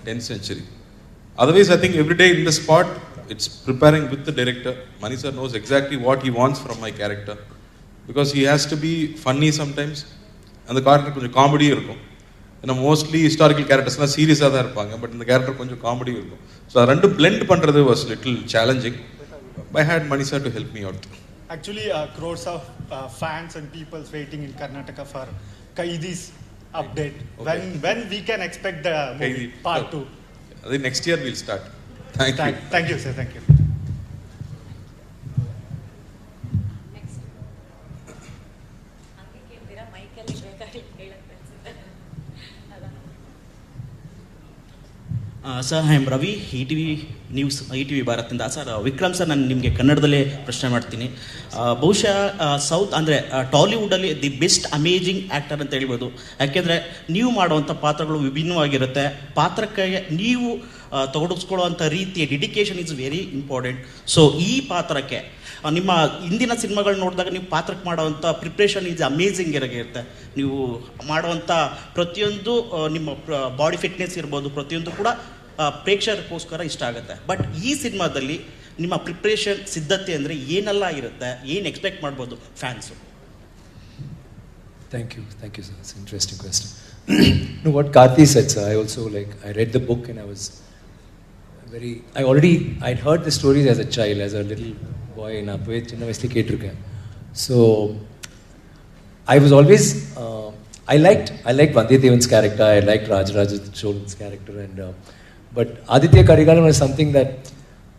10th century. Otherwise, I think every day in the spot, it's preparing with the director. Mani sir knows exactly what he wants from my character. Because he has to be funny sometimes. And the character konjam comedy irukum. Mostly historical characters are serious ah da irupanga, but in the character konjam comedy irukum. So rendu blend pandrathu was little challenging. I had Mani sir to help me out. Actually, crores of fans and people waiting in Karnataka for Kaidi's update. Okay. When we can expect the movie part 2? I think next year we'll start. Thank you. Thank you, sir. Thank you. Sir I am Ravi, E T V news, E T V ಭಾರತದಿಂದ. Sir Vikram sir, ನಾನು ನಿಮಗೆ ಕನ್ನಡದಲ್ಲೇ ಪ್ರಶ್ನೆ ಮಾಡ್ತೀನಿ. ಬಹುಶಃ south ಅಂದರೆ ಟಾಲಿವುಡಲ್ಲಿ the best amazing actor ಅಂತ ಹೇಳ್ಬೋದು. ಯಾಕೆಂದರೆ ನೀವು ಮಾಡುವಂಥ ಪಾತ್ರಗಳು ವಿಭಿನ್ನವಾಗಿರುತ್ತೆ. ಪಾತ್ರಕ್ಕೆ ನೀವು ತೊಡಗಿಸ್ಕೊಳ್ಳುವಂಥ ರೀತಿಯ dedication is very important. So ಈ ಪಾತ್ರಕ್ಕೆ ನಿಮ್ಮ ಹಿಂದಿನ ಸಿನಿಮಾಗಳು ನೋಡಿದಾಗ ನೀವು ಪಾತ್ರಕ್ಕೆ ಮಾಡುವಂಥ ಪ್ರಿಪ್ರೇಷನ್ ಈಸ್ ಅಮೇಝಿಂಗ್ ಇರುತ್ತೆ. ನೀವು ಮಾಡುವಂಥ ಪ್ರತಿಯೊಂದು ನಿಮ್ಮ ಬಾಡಿ ಫಿಟ್ನೆಸ್ ಇರ್ಬೋದು, ಪ್ರತಿಯೊಂದು ಕೂಡ ಪ್ರೇಕ್ಷಕರಿಗೋಸ್ಕರ ಇಷ್ಟ ಆಗುತ್ತೆ. ಬಟ್ ಈ ಸಿನಿಮಾದಲ್ಲಿ ನಿಮ್ಮ ಪ್ರಿಪ್ರೇಷನ್ ಸಿದ್ಧತೆ ಅಂದರೆ ಏನೆಲ್ಲ ಇರುತ್ತೆ, ಏನು ಎಕ್ಸ್ಪೆಕ್ಟ್ ಮಾಡ್ಬೋದು fans? Thank you, sir. It's an interesting question. No, what Karthi said, sir, I also I read the book and I was I'd heard the stories as a child, as a little boy in Appoe chinna vayasli kettirukken. So I was always I liked Vandiyathevan's character, I liked Rajaraja Cholan's character, and but Aditya Karigalan was something that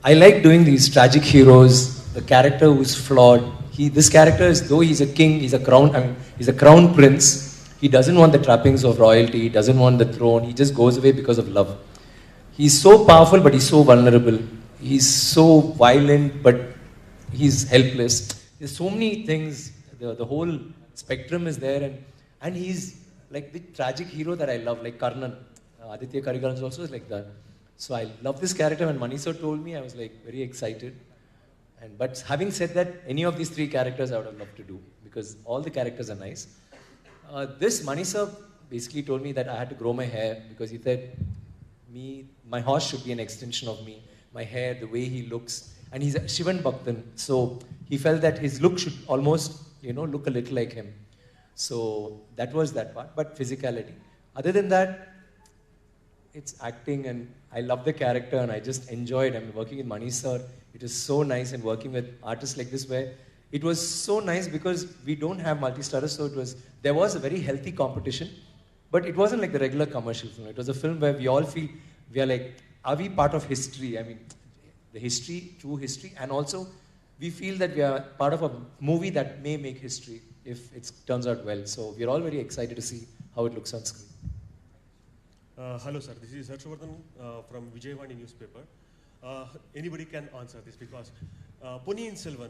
I like doing these tragic heroes, the character who's flawed. This character is, though he's a king, he's a crown prince, he doesn't want the trappings of royalty, he doesn't want the throne, he just goes away because of love. He's so powerful, but he's so vulnerable. He's so violent, but he's helpless. There's so many things, the whole spectrum is there, and he's like the tragic hero that I love, like Karnan. Aditya Karigalan is also like that. So I love this character. When Mani sir told me, I was like very excited. But having said that, any of these three characters I would have loved to do, because all the characters are nice. This Mani sir basically told me that I had to grow my hair because he said, my horse should be an extension of me. My hair, the way he looks. And he's a Shivan Bhaktan. So he felt that his look should almost, look a little like him. So that was that part. But physicality. Other than that, it's acting and I love the character and I just enjoyed. I'm working with Mani sir. It is so nice and working with artists like this where it was so nice because we don't have multi-starters. So there was a very healthy competition. But it wasn't like the regular commercial film. It was a film where we all feel, we are like, are we part of history? I mean, the history, true history. And also, we feel that we are part of a movie that may make history if it turns out well. So we're all very excited to see how it looks on screen. Hello sir, this is Harshavardhan from Vijayawani newspaper. Anybody can answer this because Ponniyin Selvan,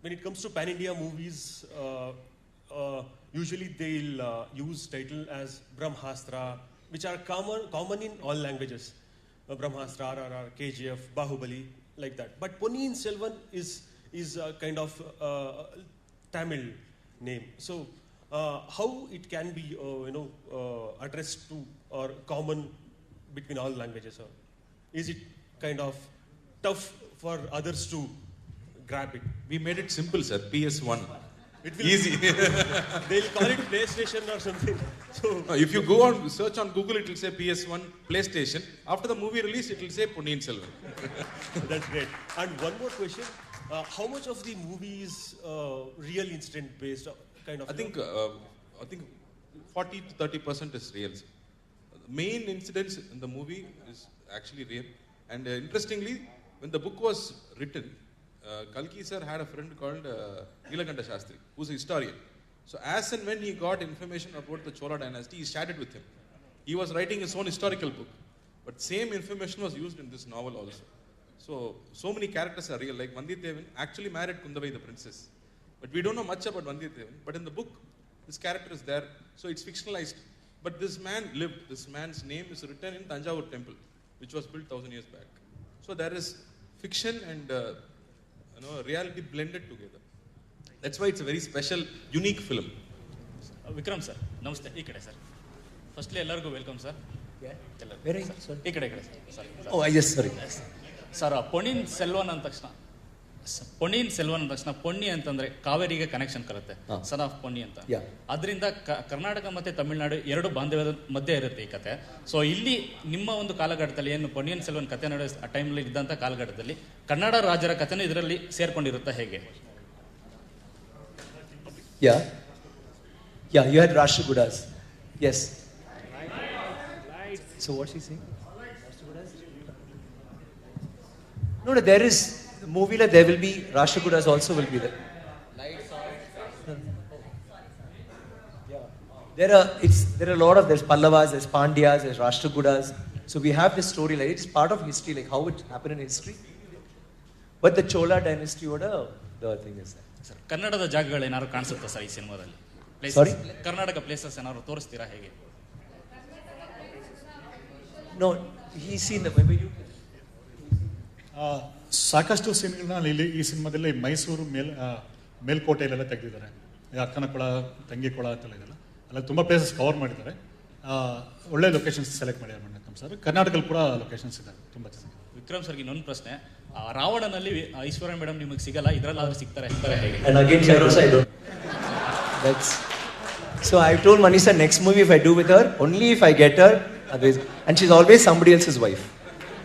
when it comes to pan-India movies, usually they'll use title as Brahmastra, which are common in all languages. Brahmastra, RRR, KGF, Bahubali, like that. But Ponniyin Selvan is a kind of Tamil name. So how it can be addressed to or common between all languages? Or is it kind of tough for others to grab it? We made it simple, sir. PS1. Easy. They'll call it PlayStation or something. So if you go on search on Google, it will say PS1, PlayStation. After the movie release, it will say Ponniyin Selvan. That's great. And one more question: how much of the movie is real incident based? Kind of. I think 40 to 30% is real. The main incidents in the movie is actually real. And interestingly, when the book was written, Kalki sir had a friend called Nilakanta Shastri, who's a historian. So as and when he got information about the Chola dynasty, he chatted with him. He was writing his own historical book. But same information was used in this novel also. So many characters are real. Like Vandiyathevan actually married Kundavai the princess. But we don't know much about Vandiyathevan. But in the book, this character is there. So it's fictionalized. But this man lived. This man's name is written in Tanjavur temple, which was built 1,000 years back. So there is fiction and reality blended together. That's why it's a very special, unique film. Vikram sir ನಮಸ್ತೆ. ಈ ಕಡೆ sir. Firstly ಎಲ್ಲರಿಗೂ welcome sir. ಈ ಕಡೆ sir. Sorry. Sir Ponniyin Selvan ಅಂದ ತಕ್ಷಣ ಪೊನ್ನಿ ಅಂತಂದ್ರೆ ಕಾವೇರಿಗೆ connection ಕರುತ್ತೆ. Son of Ponni ಅಂತ. ಅದರಿಂದ ಕರ್ನಾಟಕ ಮತ್ತೆ ತಮಿಳುನಾಡು ಎರಡು ಬಾಂಧವ್ಯದ ಮಧ್ಯೆ ಇರುತ್ತೆ ಈ ಕತೆ. ಸೊ ಇಲ್ಲಿ ನಿಮ್ಮ ಒಂದು ಕಾಲಘಟ್ಟದಲ್ಲಿ ಏನು ಪೊನ್ನಿಯಿನ್ ಸೆಲ್ವನ್ ಕತೆ ನಡೆಯೋ ಆ ಟೈಮ್ಲಿ ಇದ್ದಂಥ ಕಾಲಘಟ್ಟದಲ್ಲಿ ಕನ್ನಡ ರಾಜರ ಕಥೆನೂ ಇದರಲ್ಲಿ ಸೇರ್ಕೊಂಡಿರುತ್ತೆ ಹೇಗೆ? Yeah, you had Rashtrakutas. Yes. So what's he saying? No, there is the movie. There will be Rashtrakutas also will be there. There are a lot of there's Pallavas, there's Pandyas, there's Rashtrakutas. So we have this story it's part of history, like how it happened in history. But the Chola dynasty, what the thing is that. Sir ಕನ್ನಡದ ಜಾಗಗಳು ಏನಾದ್ರು ಕಾಣಿಸುತ್ತಾ sir ಈ ಸಿನಿಮಾದಲ್ಲಿ? ಸಾರಿ, Karnataka places ಏನಾದ್ರು ತೋರಿಸ್ತೀರಾ ಹೇಗೆ? No, he's seen the video. ಸಾಕಷ್ಟು ಸೀನ್ಗಳನ್ನ ಇಲ್ಲಿ ಈ ಸಿನಿಮಾದಲ್ಲಿ ಮೈಸೂರು ಮೇಲ್ಕೋಟೆಯಲ್ಲೆಲ್ಲ ತೆಗೆದಿದ್ದಾರೆ. ಅಕ್ಕನ ಕೊಳ, ತಂಗಿ ಕೊಳ ಅಂತೆಲ್ಲ ಇದೆಲ್ಲ ಅಲ್ಲ ತುಂಬ ಪ್ಲೇಸಸ್ ಕವರ್ ಮಾಡಿದ್ದಾರೆ. ಒಳ್ಳೆ ಲೊಕೇಶನ್ಸ್ ಸೆಲೆಕ್ಟ್ ಮಾಡಿದ್ದಾರೆ ನಮ್ಮ ಸರ್. ಕರ್ನಾಟಕದಲ್ಲಿ ಕೂಡ ಲೊಕೇಶನ್ಸ್ ಇದ್ದಾರೆ ತುಂಬ ಚೆನ್ನಾಗಿ. ವಿಕ್ರಮ್ ಸರ್ಗೆ ಇನ್ನೊಂದು ಪ್ರಶ್ನೆ. ರಾವಣನಲ್ಲಿ ಐಶ್ವರ್ಯ ಮೇಡಮ್ ನಿಮಗೆ ಸಿಗಲ್ಲ, ಇದರಲ್ಲಾದ್ರೂ ಸಿಗ್ತಾರೆ ಹೇಗೆ? And again, Shairosa, I don't. So I told Manisha next movie if I do with her, only if I get her. Otherwise, and she's always somebody else's wife.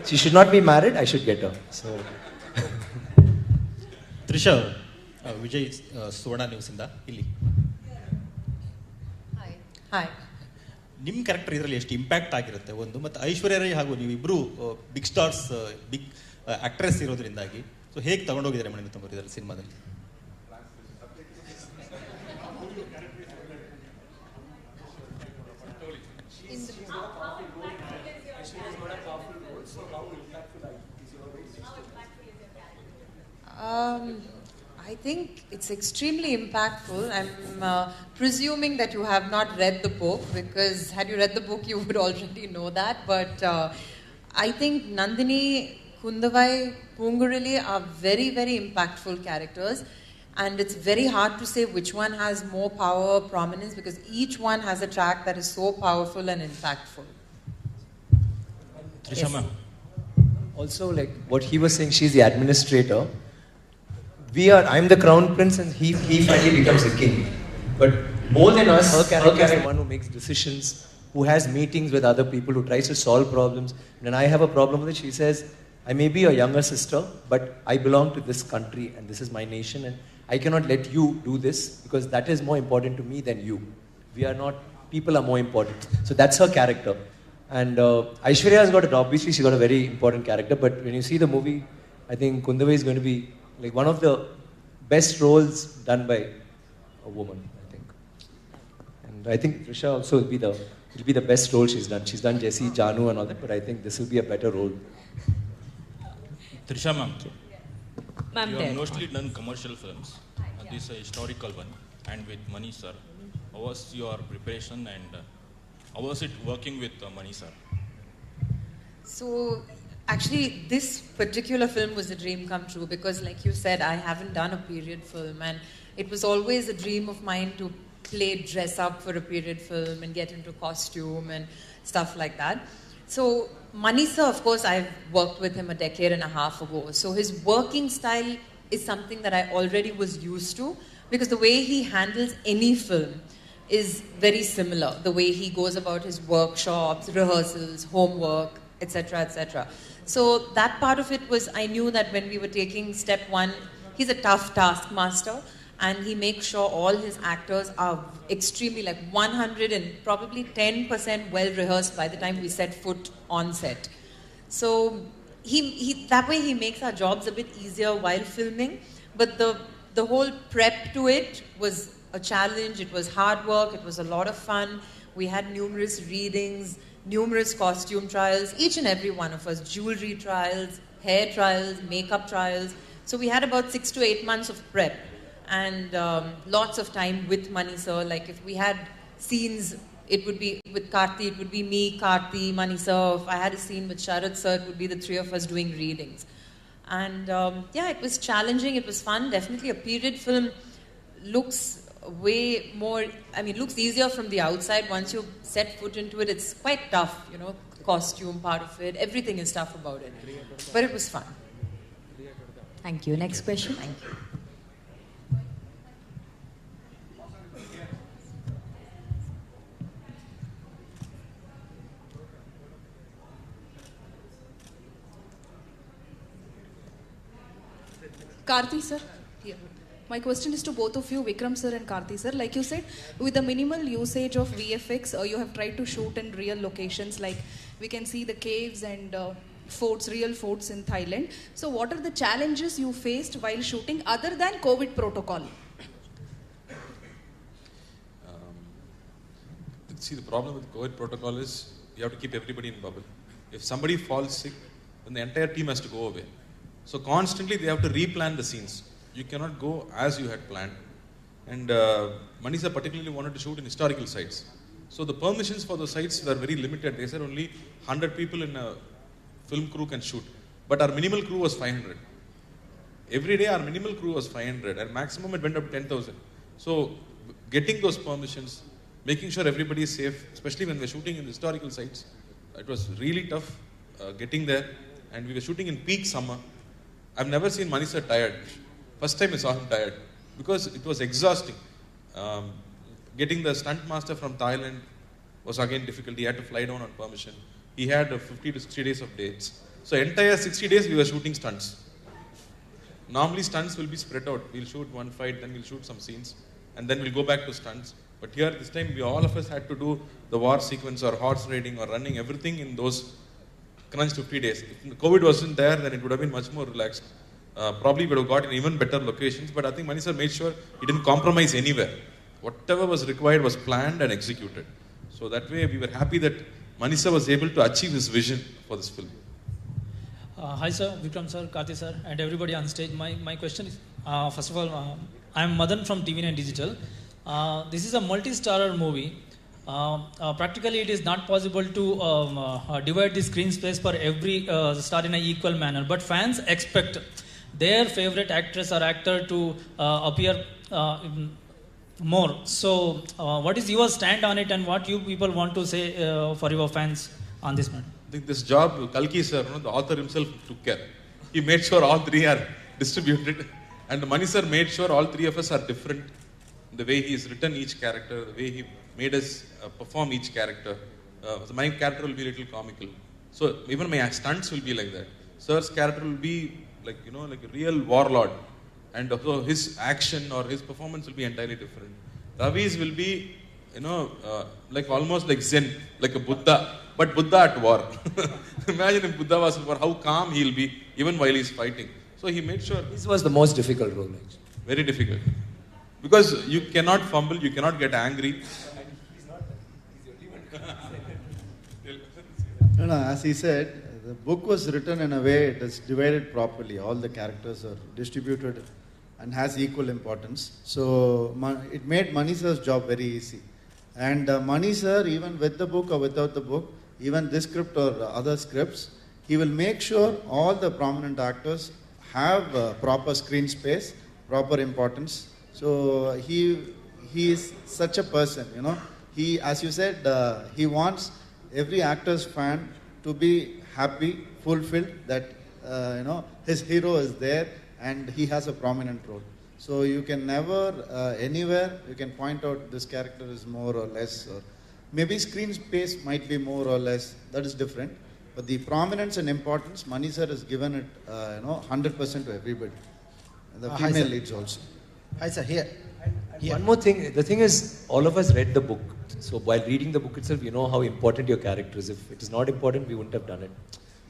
She should not be married. I should get her. So. Trisha, Vijay, Suvarna News ಇಂದ ಇಲ್ಲಿ. Hi. ನಿಮ್ಮ character ಇದರಲ್ಲಿ ಎಷ್ಟು impact ಆಗಿರುತ್ತೆ ಒಂದು, ಮತ್ತು ಐಶ್ವರ್ಯ ರೈ ಹಾಗೂ ನೀವಿಬ್ಬರು ಬಿಗ್ ಸ್ಟಾರ್ಸ್, ಬಿಗ್ ಆಕ್ಟ್ರೆಸ್ ಇರೋದ್ರಿಂದಾಗಿ ಸೊ ಹೇಗೆ ತಗೊಂಡೋಗಿದ್ದಾರೆ ಮನೆ ತುಂಬ ಇದರಲ್ಲಿ ಸಿನಿಮಾದಲ್ಲಿ? I think it's extremely impactful. I'm presuming that you have not read the book, because had you read the book, you would already know that. But I think Nandini, Kundavai, Pungurili are very, very impactful characters. And it's very hard to say which one has more power, prominence, because each one has a track that is so powerful and impactful. Trisha ma'am. Also, like what he was saying, she's the administrator. I'm the crown prince, and he finally becomes the king. But more than us, her character is the one who makes decisions, who has meetings with other people, who tries to solve problems. When I have a problem with it, she says, I may be your younger sister, but I belong to this country and this is my nation, and I cannot let you do this because that is more important to me than you. People are more important. So that's her character. And Aishwarya has got obviously she got a very important character, but when you see the movie, I think Kundavai is going to be like one of the best roles done by a woman, I think. And I think Trisha also will be the best role she's done. She's done Jessie, Janu and all that, but I think this will be a better role. Trisha ma'am, Ma'am, you have mostly done commercial films. This is a historical one, and with Mani sir. How was your preparation, and how was it working with Mani sir? So actually this particular film was a dream come true because like you said, I haven't done a period film, and it was always a dream of mine to dress up for a period film and get into costume and stuff like that. So Mani sir, of course, I've worked with him a decade and a half ago. So his working style is something that I already was used to because the way he handles any film is very similar. The way he goes about his workshops, rehearsals, homework, etc., etc. So that part of it was, I knew that when we were taking step one, he's a tough taskmaster and he makes sure all his actors are extremely like 100 and probably 10% well rehearsed by the time we set foot on set. So he that way he makes our jobs a bit easier while filming, but the whole prep to it was a challenge. It was hard work. It was a lot of fun. We had numerous readings, numerous costume trials, each and every one of us, jewelry trials, hair trials, makeup trials. So we had about 6 to 8 months of prep and lots of time with Mani sir. Like if we had scenes, it would be with Karthi, it would be me, Karthi, Mani sir. If I had a scene with Sharad sir, it would be the three of us doing readings. And yeah, it was challenging, it was fun. Definitely a period film looks way more, looks easier from the outside. Once you set foot into it, it's quite tough, you know, costume part of it, everything is tough about it. But it was fun. Thank you. Next question. Thank you. Karthi sir, here. My question is to both of you, Vikram sir and Karthi sir. Like you said, with the minimal usage of VFX, you have tried to shoot in real locations. Like we can see the caves and forts, real forts in Thailand. So what are the challenges you faced while shooting other than COVID protocol? See, the problem with COVID protocol is you have to keep everybody in bubble. If somebody falls sick, then the entire team has to go away. So constantly they have to replan the scenes. You cannot go as you had planned. And Manisa particularly wanted to shoot in historical sites. So the permissions for those sites were very limited. They said only 100 people in a film crew can shoot. But our minimal crew was 500. Every day our minimal crew was 500 and maximum it went up to 10,000. So getting those permissions, making sure everybody is safe, especially when we're shooting in historical sites, it was really tough getting there. And we were shooting in peak summer. I've never seen Manisa tired. First time I saw him tired because it was exhausting. Getting the stunt master from Thailand was again difficult. He had to fly down on permission. He had 50 to 60 days of dates. So entire 60 days we were shooting stunts. Normally stunts will be spread out. We'll shoot one fight, then we'll shoot some scenes, and then we'll go back to stunts. But here this time all of us had to do the war sequence or horse riding or running, everything in those crunched 50 days. If COVID wasn't there, then it would have been much more relaxed. Probably would have got in even better locations, but I think Manisa made sure he didn't compromise anywhere. Whatever was required was planned and executed. So that way we were happy that Manisa was able to achieve his vision for this film. Hi sir, Vikram sir, Karthi sir and everybody on stage. My question is, first of all, I am Madan from TV9 Digital. This is a multi-starrer movie. Practically it is not possible to divide the screen space for every star in an equal manner, but fans expect their favorite actress or actor to appear more. So, what is your stand on it, and what you people want to say for your fans on this matter? I think this job, Kalki sir, the author himself took care. He made sure all three are distributed, and Mani sir made sure all three of us are different. The way he has written each character, the way he made us perform each character. So my character will be a little comical. So even my stunts will be like that. Sir's character will be like, you know, like a real warlord. And so his action or his performance will be entirely different. Ravi's will be, you know, like almost like Zen, like a Buddha, but Buddha at war. Imagine if Buddha was at war, how calm he'll be even while he's fighting. So he made sure. This was the most difficult role, actually. Very difficult. Because you cannot fumble, you cannot get angry. No, as he said, the book was written in a way it is divided properly. All the characters are distributed and has equal importance. So it made Mani sir's job very easy. And Mani sir, even with the book or without the book, even this script or other scripts, he will make sure all the prominent actors have proper screen space, proper importance. So he is such a person, you know. He, as you said, he wants every actor's fan to be happy, fulfilled that you know, his hero is there and he has a prominent role. So you can never anywhere you can point out this character is more or less, or maybe screen space might be more or less. That is different. But the prominence and importance, Mani sir has given it, you know, 100% to everybody. And the female leads also. Hi sir, here. One more thing. The thing is, all of us read the book. So while reading the book itself, you know how important your character is. If it is not important, we wouldn't have done it.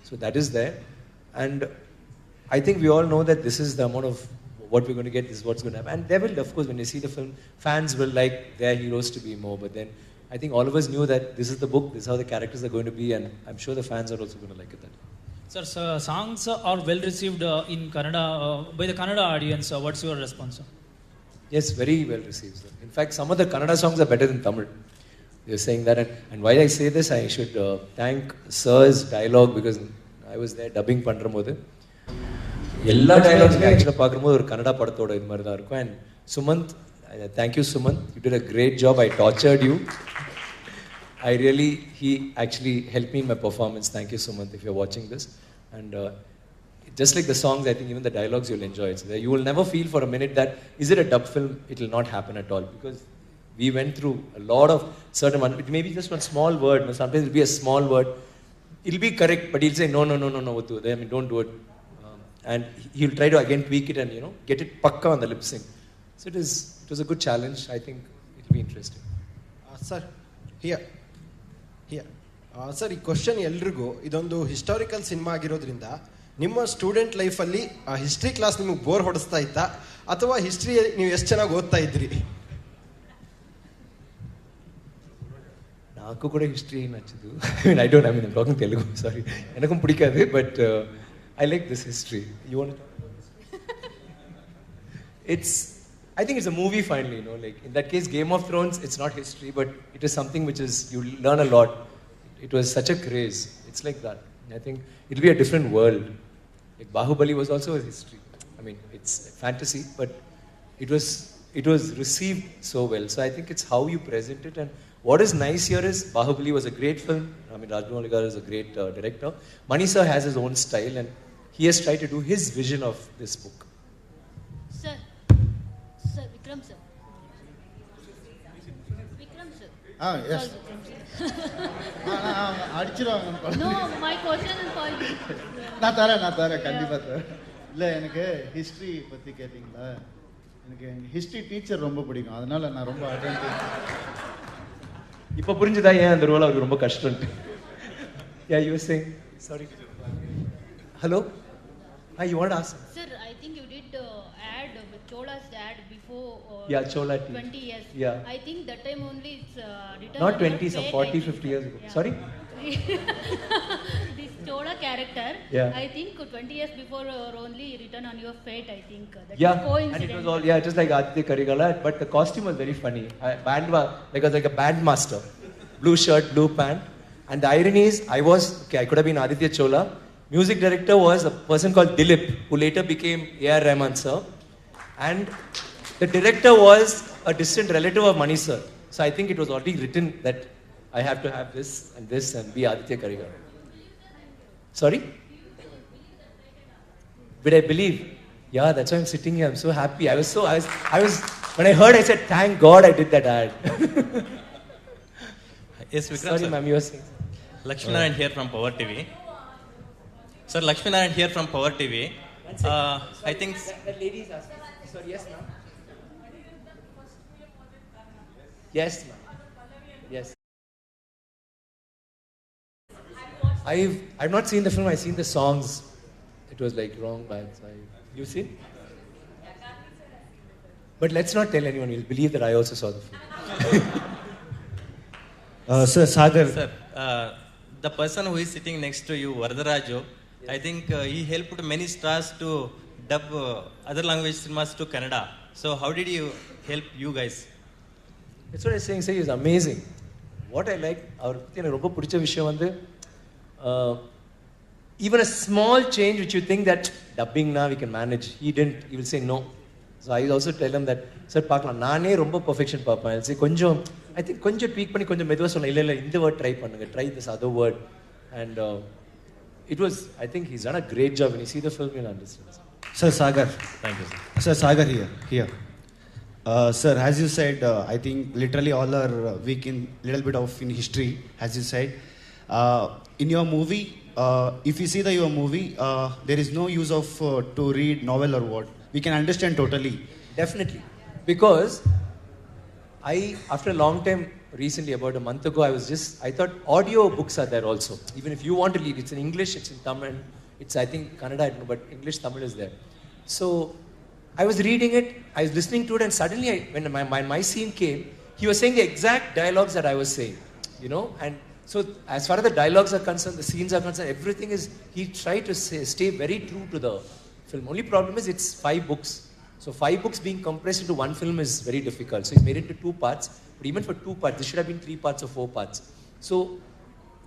So that is there. And I think we all know that this is the amount of what we're going to get, this is what's going to happen. And there will, of course, when you see the film, fans will like their heroes to be more. But then I think all of us knew that this is the book, this is how the characters are going to be, and I'm sure the fans are also going to like it. Sir, songs are well received in Kannada, by the Kannada audience. What's your response, sir? Yes, very well received, sir. In fact, some of the Kannada songs are better than Tamil. They're saying that. And while I say this, I should thank Sir's dialogue, because I was there dubbing Pandramode. எல்லா dialogues actually பார்க்கும்போது ஒரு கன்னடா படத்தோட இது மாதிரி தான் இருக்கும். And Sumant, thank you Sumant. You did a great job. I tortured you. He actually helped me in my performance. Thank you Sumant if you're watching this. And just like the songs, I think even the dialogues you'll enjoy it. So you will never feel for a minute that is it a dub film? It will not happen at all, because we went through a lot of certain one. It may be just one small word. Sometimes it'll be a small word. It'll be correct, but he'll say no. I mean, don't do it. And he'll try to again tweak it and, you know, get it pakka on the lip sync. So it was a good challenge. I think it'll be interesting. Sir, here. Sir, ಈ question ಎಲ್ರಿಗೂ ಇದೊಂದು historical cinema ಆಗಿರೋದ್ರಿಂದ ನಿಮ್ಮ student ಲೈಫಲ್ಲಿ ಆ history class ನಿಮಗೆ bore ಹೊಡಿಸ್ತಾ ಇತ್ತಾ, ಅಥವಾ ಹಿಸ್ಟ್ರಿ ನೀವು ಎಷ್ಟು ಚೆನ್ನಾಗಿ ಓದ್ತಾ ಇದ್ರಿ? నాకు కూడా హిస్టరీ నచ్చదు. I don't, I mean, I'm talking Telugu, sorry. எனக்கும் பிடிக்காது, but I like this history. You want to talk about this? I think it's a movie finally, you know, like in that case Game of Thrones, it's not history, but it is something which is, you learn a lot. It was such a craze. It's like that. I think it'll be a different world. Like Bahubali was also a history. I mean, it's fantasy, but it was received so well. So I think it's how you present it. And what is nice here is Bahubali was a great film. I mean, Rajamouli Garu is a great director. Mani sir has his own style, and he has tried to do his vision of this book. Sir, Vikram sir. Ah, yes. No, my question is for you. நான் தரேன் கண்டிப்பாக தரேன். இல்லை, எனக்கு history பற்றி கேட்டிங்களா, எனக்கு எங்கள் ஹிஸ்ட்ரி டீச்சர் ரொம்ப பிடிக்கும், அதனால நான் ரொம்ப அட்டென்டிவ். இப்போ புரிஞ்சுதா ஏன் அந்த ரோல் அவருக்கு ரொம்ப கஷ்டம்? Yeah, you were saying. Sorry. Hello? You want to ask? Sir, I think you did ad with Chola's ad before. Chola tea. 20 years. Yeah. I think that time only it's written. Not 20, some 40, 50 years ago. Yeah. Sorry? This Chola character, I think 20 years before only written on your fate, I think. That is coincidence. And it was all, it was like Aditya Karigala, but the costume was very funny. Band was like a band master. Blue shirt, blue pant. And the irony is, I could have been Aditya Chola. Music director was a person called Dilip, who later became A.R. Rahman sir. And the director was a distant relative of Mani sir. So I think it was already written that I have to have this and be Aditya Karigar. Sorry? Did I believe? Yeah, that's why I'm sitting here. I'm so happy. When I heard, I said, thank God I did that ad. Yes, Vikram. Sorry, sir. ma'am, you were saying. Lakshminarayan here from Power TV. Sir, Lakshminarayan here from Power TV. I think. That lady is asking. Sorry, yes, ma'am. Yes, ma'am. Yes. I've not seen the film. I've seen the songs. It was like wrong, bad. You seen? But let's not tell anyone. You'll believe that I also saw the film. Sir, Sagar. Sir, the person who is sitting next to you, Varadaraju, I think he helped many stars to dub other language cinemas to Kannada. So how did you help you guys? That's what I was saying. Say, he's amazing. What I like, ரொம்ப பிடிச்ச விஷயம் வந்து even a small change which you think that dubbing now we can manage, he didn't. He will say no. So I also tell him that, sir, பார்க்கலாம் நானே ரொம்ப perfection பார்ப்பேன். I'll say கொஞ்சம் I think கொஞ்சம் tweak பண்ணி கொஞ்சம் மெதுவா சொல்லலாம். இல்ல இந்த word try பண்ணுங்க. Try this other word. And it was, I think he's done a great job. When you see the film, you'll understand. Sir, Sagar. Thank you, sir. Sir, Sagar here. Sir, as you said, I think literally all are weak in little bit of in history, as you said. In your movie, if you see your movie, there is no use of to read novel or what. We can understand totally. Definitely. Because after a long time, recently about a month ago, I thought audio books are there also. Even if you want to read, it's in English, it's in Tamil, it's I think Kannada, I don't know, but English, Tamil is there. So I was reading it, I was listening to it, and suddenly when my scene came, he was saying the exact dialogues that I was saying, you know, and so as far as the dialogues are concerned, the scenes are concerned, everything is, he tried to stay very true to the film. Only problem is it's 5 books. So 5 books being compressed into one film is very difficult. So he made it into 2 parts. But even for 2 parts, this should have been 3 parts or 4 parts. So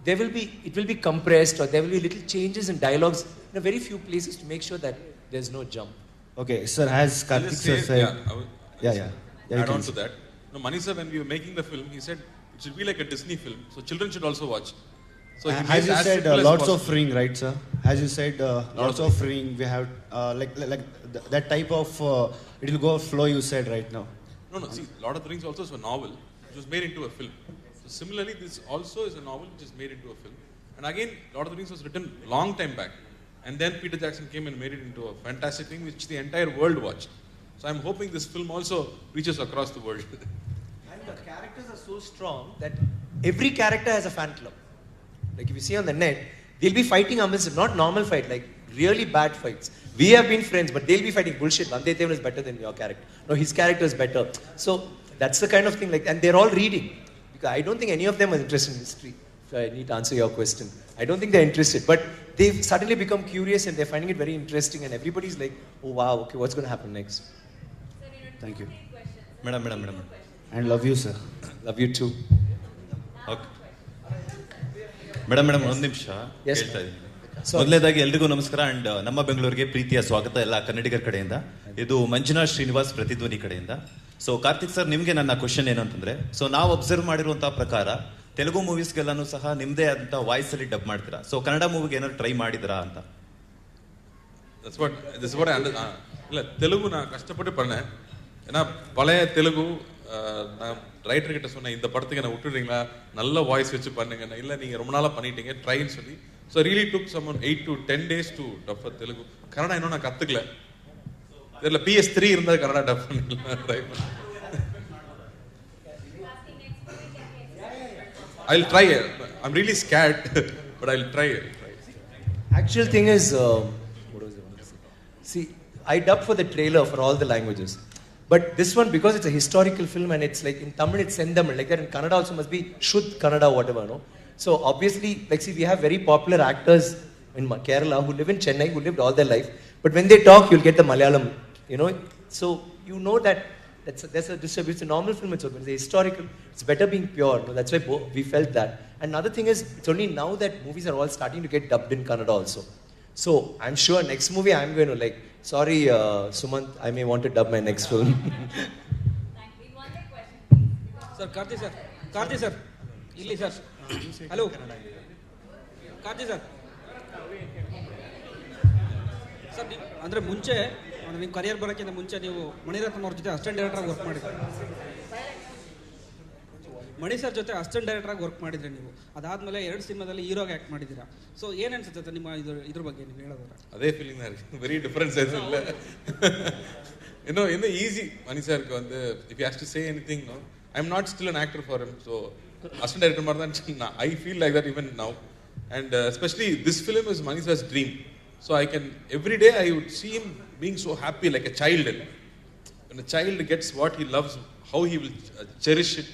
it will be compressed, or there will be little changes in dialogues in a very few places to make sure that there's no jump. Okay, sir, as Karthik sir said. Yeah, add on to that. No, Mani sir, when we were making the film, he said it should be like a Disney film, so children should also watch. So as you said, Lords of Ring, right, sir? As you said, Lords of Ring, we have like that type of it will go flow. You said right now. No. See, Lord of the Rings also is a novel which was made into a film. So similarly, this also is a novel which is made into a film. And again, Lord of the Rings was written long time back, and then Peter Jackson came and made it into a fantastic thing which the entire world watched. So I'm hoping this film also reaches across the world. And the characters are so strong that every character has a fan club. Like if you see on the net, they'll be fighting amidst not normal fight, like really bad fights. We have been friends, but they'll be fighting bullshit. Vandedevan is better than your character. No, his character is better. So that's the kind of thing. Like, and they're all reading. Because I don't think any of them are interested in history. So I need to answer your question. I don't think they're interested, but they've suddenly become curious and they're finding it very interesting. And everybody's like, oh wow, okay, what's going to happen next? Thank you. Madam. And love you, sir. Love you too. Okay. Madam ಒಂದು ನಿಮಿಷ Yes, ಹೇಳ್ತಾ ಇದ್ದೀನಿ. ಮೊದಲನೇದಾಗಿ ಎಲ್ರಿಗೂ ನಮಸ್ಕಾರ. And ನಮ್ಮ ಬೆಂಗಳೂರಿಗೆ ಪ್ರೀತಿಯ ಸ್ವಾಗತ ಎಲ್ಲ ಕನ್ನಡಿಗರ ಕಡೆಯಿಂದ. ಇದು ಮಂಜುನಾಥ್ ಶ್ರೀನಿವಾಸ್ ಪ್ರತಿಧ್ವನಿ ಕಡೆಯಿಂದ. ಸೊ ಕಾರ್ತಿಕ್ ಸರ್, ನಿಮಗೆ ನನ್ನ ಕ್ವಶನ್ ಏನು ಅಂತಂದ್ರೆ, ಸೊ ನಾವು ಅಬ್ಸರ್ವ್ ಮಾಡಿರುವಂತಹ ಪ್ರಕಾರ ತೆಲುಗು ಮೂವೀಸ್ಗೆಲ್ಲಾನು ಸಹ ನಿಮ್ದೇ ಆದಂತಹ ವಾಯ್ಸ್ ಅಲ್ಲಿ ಡಬ್ ಮಾಡ್ತೀರಾ. ಸೊ ಕನ್ನಡ ಮೂವಿಗೆ ಏನಾದ್ರು ಟ್ರೈ ಮಾಡಿದಿರಾ ಅಂತ? இல்ல தெலுங்கு நான் கஷ்டப்பட்டு பண்ணேன். ஏன்னா பழைய தெலுங்கு நான் ரைட்டர் கிட்ட சொன்னேன், இந்த படத்துக்கு என்ன விட்டுடுறீங்களா, நல்ல வாய்ஸ் வச்சு பண்ணுங்க. இல்லை நீங்க ரொம்ப நாளா பண்ணிட்டீங்க, ட்ரைன்னு சொல்லி. So really took some 8 to 10 days to dub for Telugu. Kannada இன்னும் நான் கத்துக்கல. தெரியல, PS3 இருந்தா கன்னடா டப் பண்ணிக்கலாம், ட்ரை பண்ண. I'll try it. I'm really scared, but I'll try it. Actual thing is, what was I want to say? See, I dubbed for the trailer for all the languages. But this one, because it's a historical film and it's like in Tamil, it's Sendamil. Like that in Kannada also must be Shuddh Kannada, whatever, no? So obviously, like see, we have very popular actors in Kerala who live in Chennai, who lived all their life. But when they talk, you'll get the Malayalam, you know? So you know that there's a disturbance. It's a normal film, it's a historical. It's better being pure. No? That's why we felt that. And another thing is, it's only now that movies are all starting to get dubbed in Kannada also. So I'm sure next movie I'm going to like, sorry Sumant, I may want to dub my next film. Sir, Karthi sir, ಇಲ್ಲಿ sir, hello Karti sir. Sir ಅಂದರೆ ಮುಂಚೆ ನಿಮ್ಮ career ಬರೋಕ್ಕಿಂತ ಮುಂಚೆ ನೀವು ಮಣಿರತ್ನಂ ಅವ್ರ ಜೊತೆ assistant director work ಮಾಡಿದ್ರಿ. ಮಣಿ ಸರ್ ಜೊತೆ ಅಸಿಸ್ಟೆಂಟ್ ಡೈರೆಕ್ಟರ್ ವರ್ಕ್ ಮಾಡಿದ್ರಿ ನೀವು. ಅದಾದ್ಮೇಲೆ 2 ಸಿನಿಮಾದಲ್ಲಿ ಹೀರೋಗೆ ಆಕ್ಟ್ ಮಾಡಿದ್ದೀರಾ. ಸೊ ಏನು ಅನ್ಸುತ್ತೆ ನಿಮ್ಮ ಇದ್ರ ಬಗ್ಗೆ ನೀವು ಹೇಳೋದ್ರ? ಅದೇ ಫೀಲಿಂಗ್ ವೆರಿ ಡಿಫರೆನ್ಸ್ ಇಲ್ಲ. ಇನ್ನೂ ಈಸಿ ಮಣಿ ಸರ್ಗೆ ಒಂದು if you has to say anything no, I am not still an actor for him. So assistant director ಮಾಡಿದ I feel like that even now. And especially this film is Mani sir's dream. So I can, every day I would see him being so happy like a child. When a child gets what he loves, how he will cherish it.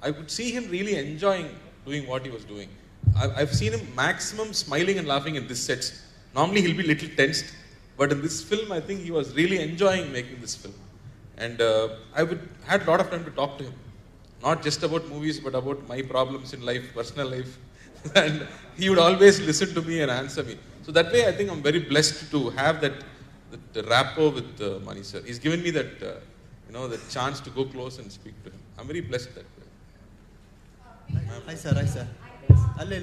I could see him really enjoying doing what he was doing. I've seen him maximum smiling and laughing in this sets. Normally he'll be little tensed, but in this film I think he was really enjoying making this film. And I had a lot of time to talk to him. Not just about movies, but about my problems in life, personal life. And he would always listen to me and answer me. So that way I think I'm very blessed to have that rapport with Mani sir. He's given me that that chance to go close and speak to him. I'm very blessed that way. Hi sir. Alle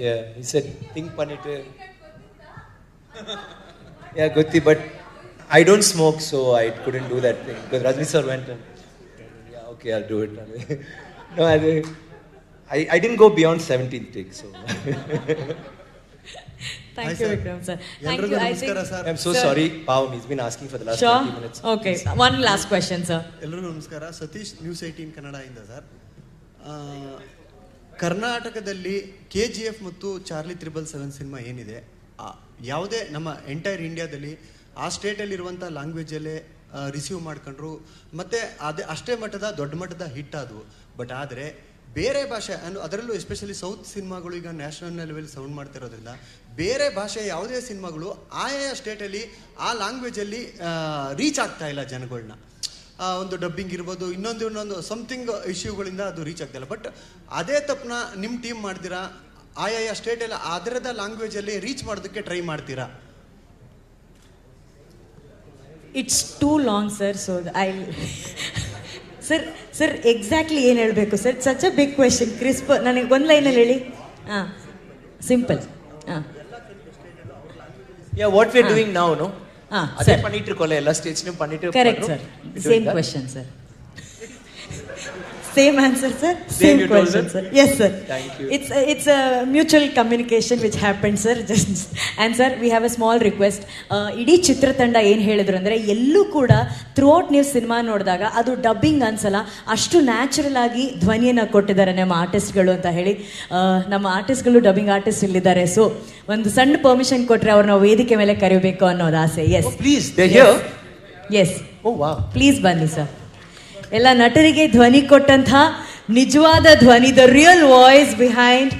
Yeah, he said, think pannittu. Yeah, gotti, but I don't smoke, so I couldn't do that thing. Because Rajni sir went and, yeah, okay, I'll do it. No, I didn't go beyond 17th take, so. Thank you, Vikram sir. Thank you. I think, I'm so sorry, Pawan, he's been asking for the last 20 minutes. Okay, one last question, sir. ಎಲ್ಲರಿಗೂ ನಮಸ್ಕಾರ. Satish news 18 Kannada ಇಂದ sir. ಕರ್ನಾಟಕದಲ್ಲಿ KGF ಮತ್ತು Charlie 777 cinema ಏನಿದೆ, ಯಾವುದೇ ನಮ್ಮ entire ಇಂಡಿಯಾದಲ್ಲಿ ಆ ಸ್ಟೇಟಲ್ಲಿರುವಂಥ ಲ್ಯಾಂಗ್ವೇಜಲ್ಲೇ ರಿಸೀವ್ ಮಾಡ್ಕೊಂಡ್ರು, ಮತ್ತು ಅಷ್ಟೇ ಮಟ್ಟದ ದೊಡ್ಡ ಮಟ್ಟದ ಹಿಟ್ ಆದವು. ಬಟ್ ಆದರೆ ಬೇರೆ ಭಾಷೆ ಅದರಲ್ಲೂ ಎಸ್ಪೆಷಲಿ ಸೌತ್ ಸಿನಿಮಾಗಳು ಈಗ ನ್ಯಾಷನಲ್ ಲೆವೆಲ್ ಸೌಂಡ್ ಮಾಡ್ತಿರೋದ್ರಿಂದ ಬೇರೆ ಭಾಷೆ ಯಾವುದೇ ಸಿನಿಮಾಗಳು ಆಯಾ ಸ್ಟೇಟಲ್ಲಿ ಆ ಲ್ಯಾಂಗ್ವೇಜಲ್ಲಿ ರೀಚ್ ಆಗ್ತಾ ಇಲ್ಲ ಜನಗಳನ್ನ. ಒಂದು ಡಬ್ಬಿಂಗ್ ಇರ್ಬೋದು, ಇನ್ನೊಂದು ಸಮಥಿಂಗ್ ಇಶ್ಯೂಗಳಿಂದ ಅದು ರೀಚ್ ಆಗ್ತಾಯಿಲ್ಲ. ಬಟ್ ಅದೇ ತಪ್ಪನ್ನ ನಿಮ್ಮ ಟೀಮ್ ಮಾಡ್ತೀರಾ, ಆಯಾ ಸ್ಟೇಟಲ್ಲಿ ಅದರದ ಲ್ಯಾಂಗ್ವೇಜಲ್ಲಿ ರೀಚ್ ಮಾಡೋದಕ್ಕೆ ಟ್ರೈ ಮಾಡ್ತೀರಾ? It's too long sir, so sir exactly ಏನು ಹೇಳಬೇಕು sir? Such a big question. Crisp ನನಗೆ ಒಂದು ಲೈನಲ್ಲಿ ಹೇಳಿ. Simple. Yeah, what we're doing now, no? Sir. Pannittu kolla ella stage num pannittu. Correct sir. Same question sir. Same answer sir. Same question sir. Yes sir. Thank you. It's a mutual communication which happened sir. And sir, we have a small request. ಇಡೀ ಚಿತ್ರತಂಡ ಏನು ಹೇಳಿದ್ರು ಅಂದರೆ, ಎಲ್ಲೂ ಕೂಡ throughout ನೀವು cinema ನೋಡಿದಾಗ ಅದು ಡಬ್ಬಿಂಗ್ ಅನ್ಸಲ್ಲ, ಅಷ್ಟು ನ್ಯಾಚುರಲ್ ಆಗಿ ಧ್ವನಿಯನ್ನು ಕೊಟ್ಟಿದ್ದಾರೆ ನಮ್ಮ ಆರ್ಟಿಸ್ಟ್ಗಳು ಅಂತ ಹೇಳಿ. ನಮ್ಮ ಆರ್ಟಿಸ್ಟ್ಗಳು ಡಬ್ಬಿಂಗ್ ಆರ್ಟಿಸ್ಟ್ ಇಲ್ಲಿದ್ದಾರೆ. ಸೊ ಒಂದು ಸಣ್ಣ ಪರ್ಮಿಷನ್ ಕೊಟ್ಟರೆ ಅವ್ರನ್ನ ವೇದಿಕೆ ಮೇಲೆ ಕರಿಬೇಕು ಅನ್ನೋದು ಆಸೆ. Yes please, they're here. Yes, please ಬನ್ನಿ ಸರ್. ಎಲ್ಲ ನಟರಿಗೆ ಧ್ವನಿ ಕೊಟ್ಟಂಥ ನಿಜವಾದ ಧ್ವನಿ, the real voice behind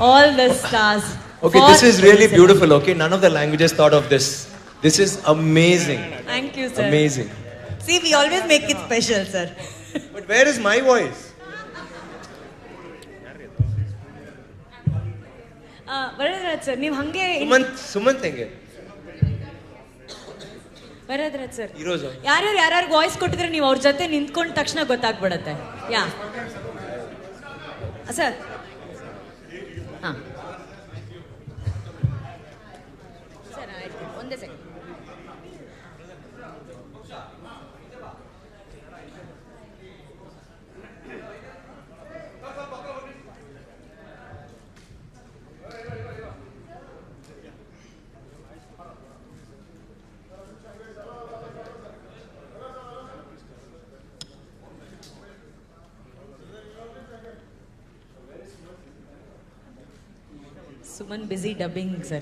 all the stars. Okay, this is really beautiful. Okay, none of the languages thought of this. This is amazing. Thank you sir. Amazing. See, we always make it special sir. But where is my voice? Varadaraj sir, ನೀವು ಹಂಗೆ ಸುಮಂತ್ ಹೆಂಗೆ Varadaraj sir, ಯಾರ್ಯಾರು voice ಕೊಟ್ಟಿದ್ರೆ ನೀವು ಅವ್ರ ಜೊತೆ ನಿಂತ್ಕೊಂಡ ತಕ್ಷಣ ಗೊತ್ತಾಗ್ಬಿಡತ್ತೆ. ಯಾ sir. ಹಾಂ ಸರ್, ಆಯ್ತು, ಒಂದೇ second. Suman busy dubbing sir.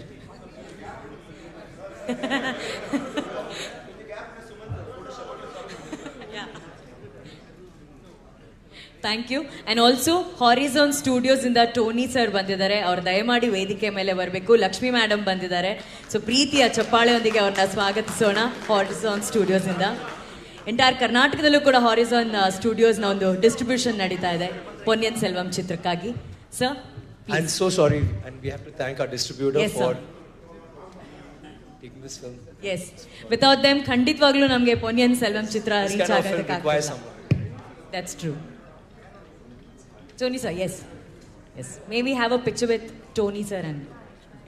Yeah. Thank you. And also horizon studios ಇಂದ ಟೋನಿ ಸರ್ ಬಂದಿದ್ದಾರೆ. ಅವ್ರು ದಯಮಾಡಿ ವೇದಿಕೆ ಮೇಲೆ ಬರಬೇಕು. ಲಕ್ಷ್ಮಿ ಮೇಡಮ್ ಬಂದಿದ್ದಾರೆ. ಸೊ ಪ್ರೀತಿಯ ಚಪ್ಪಾಳೆಯೊಂದಿಗೆ ಅವ್ರನ್ನ ಸ್ವಾಗತಿಸೋಣ ಹಾರಿಝಾನ್ ಸ್ಟುಡಿಯೋಸ್ ಇಂದ. ಎಂಟೈರ್ ಕರ್ನಾಟಕದಲ್ಲೂ ಕೂಡ ಹಾರಿಝಾನ್ ಸ್ಟುಡಿಯೋಸ್ನ ಒಂದು ಡಿಸ್ಟ್ರಿಬ್ಯೂಷನ್ ನಡೀತಾ ಇದೆ ಪೊನ್ನಿಯಿನ್ ಸೆಲ್ವಂ ಚಿತ್ರಕ್ಕಾಗಿ. Sir, I'm so sorry, and we have to thank our distributor Yes, for sir. taking this film. Yes, without them ಖಂಡಿತವಾಗ್ಲೂ ನಮಗೆ ಪೊನ್ನಿಯಿನ್ ಸೆಲ್ವಂ ಚಿತ್ರ This reach kind of film requires ಆಗೋದಕ್ಕಾಗಲ್ಲ. someone. That's true. Tony sir, yes. Yes. May we have a picture with Tony sir and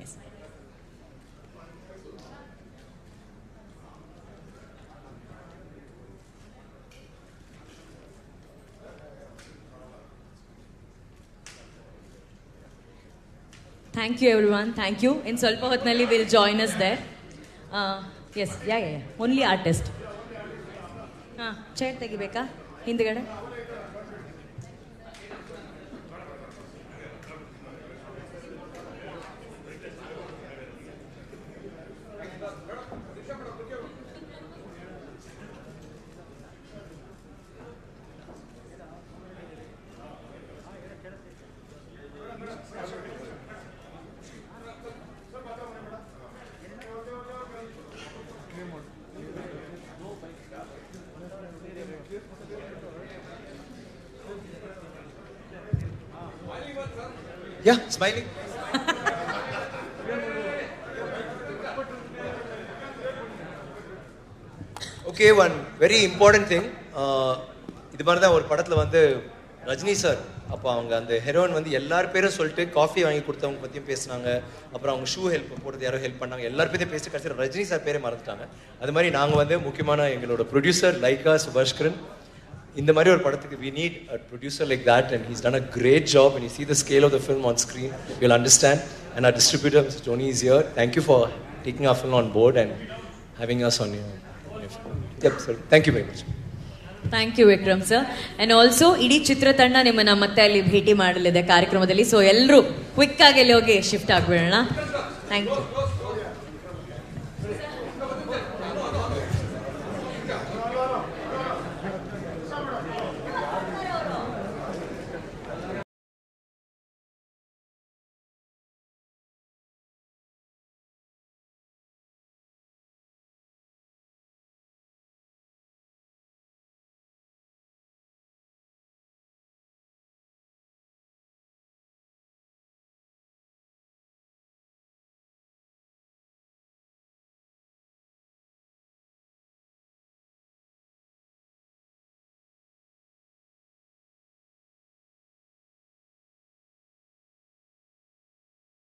yes. Thank you everyone. Thank you. In Salpa Hotnalli will join us there. Yes, yeah. Only artist. Chair tegibeka hindugade. Yeah, smiling. Okay, one very important thing. இது மாதிரி தான் ஒரு படத்தில் வந்து Rajini sir அப்போ அவங்க அந்த heroin வந்து எல்லார் பேரும் சொல்லிட்டு காஃபி வாங்கி கொடுத்தவங்க பற்றியும் பேசினாங்க. அப்புறம் அவங்க ஷூ ஹெல்ப் போடுறது யாரோ ஹெல்ப் பண்ணாங்க. எல்லார் பேரையும் பேசி கடைசியில் ரஜினி சார் பேரே மறந்துட்டாங்க. அது மாதிரி நாங்கள் வந்து முக்கியமான எங்களோட ப்ரொடியூசர் லைகா சுபாஷ்கரன், இந்த மாதிரி ஒரு படத்துக்கு we need a producer like that, and he's done a great job. When you see the scale of the film on screen, you'll understand. And our distributor, Mr. Tony, is here. Thank you for taking our film on board and having us on your film. Yep, sir. Thank you very much. Thank you Vikram sir. And also ಇಡೀ ಚಿತ್ರತಂಡ ನಿಮ್ಮನ್ನ ಮತ್ತೆ ಅಲ್ಲಿ ಭೇಟಿ ಮಾಡಲಿದೆ ಕಾರ್ಯಕ್ರಮದಲ್ಲಿ. So ಎಲ್ಲರೂ quick ಆಗಿ ಅಲ್ಲಿ ಹೋಗಿ ಶಿಫ್ಟ್ ಆಗ್ಬಿಡೋಣ. Thank you.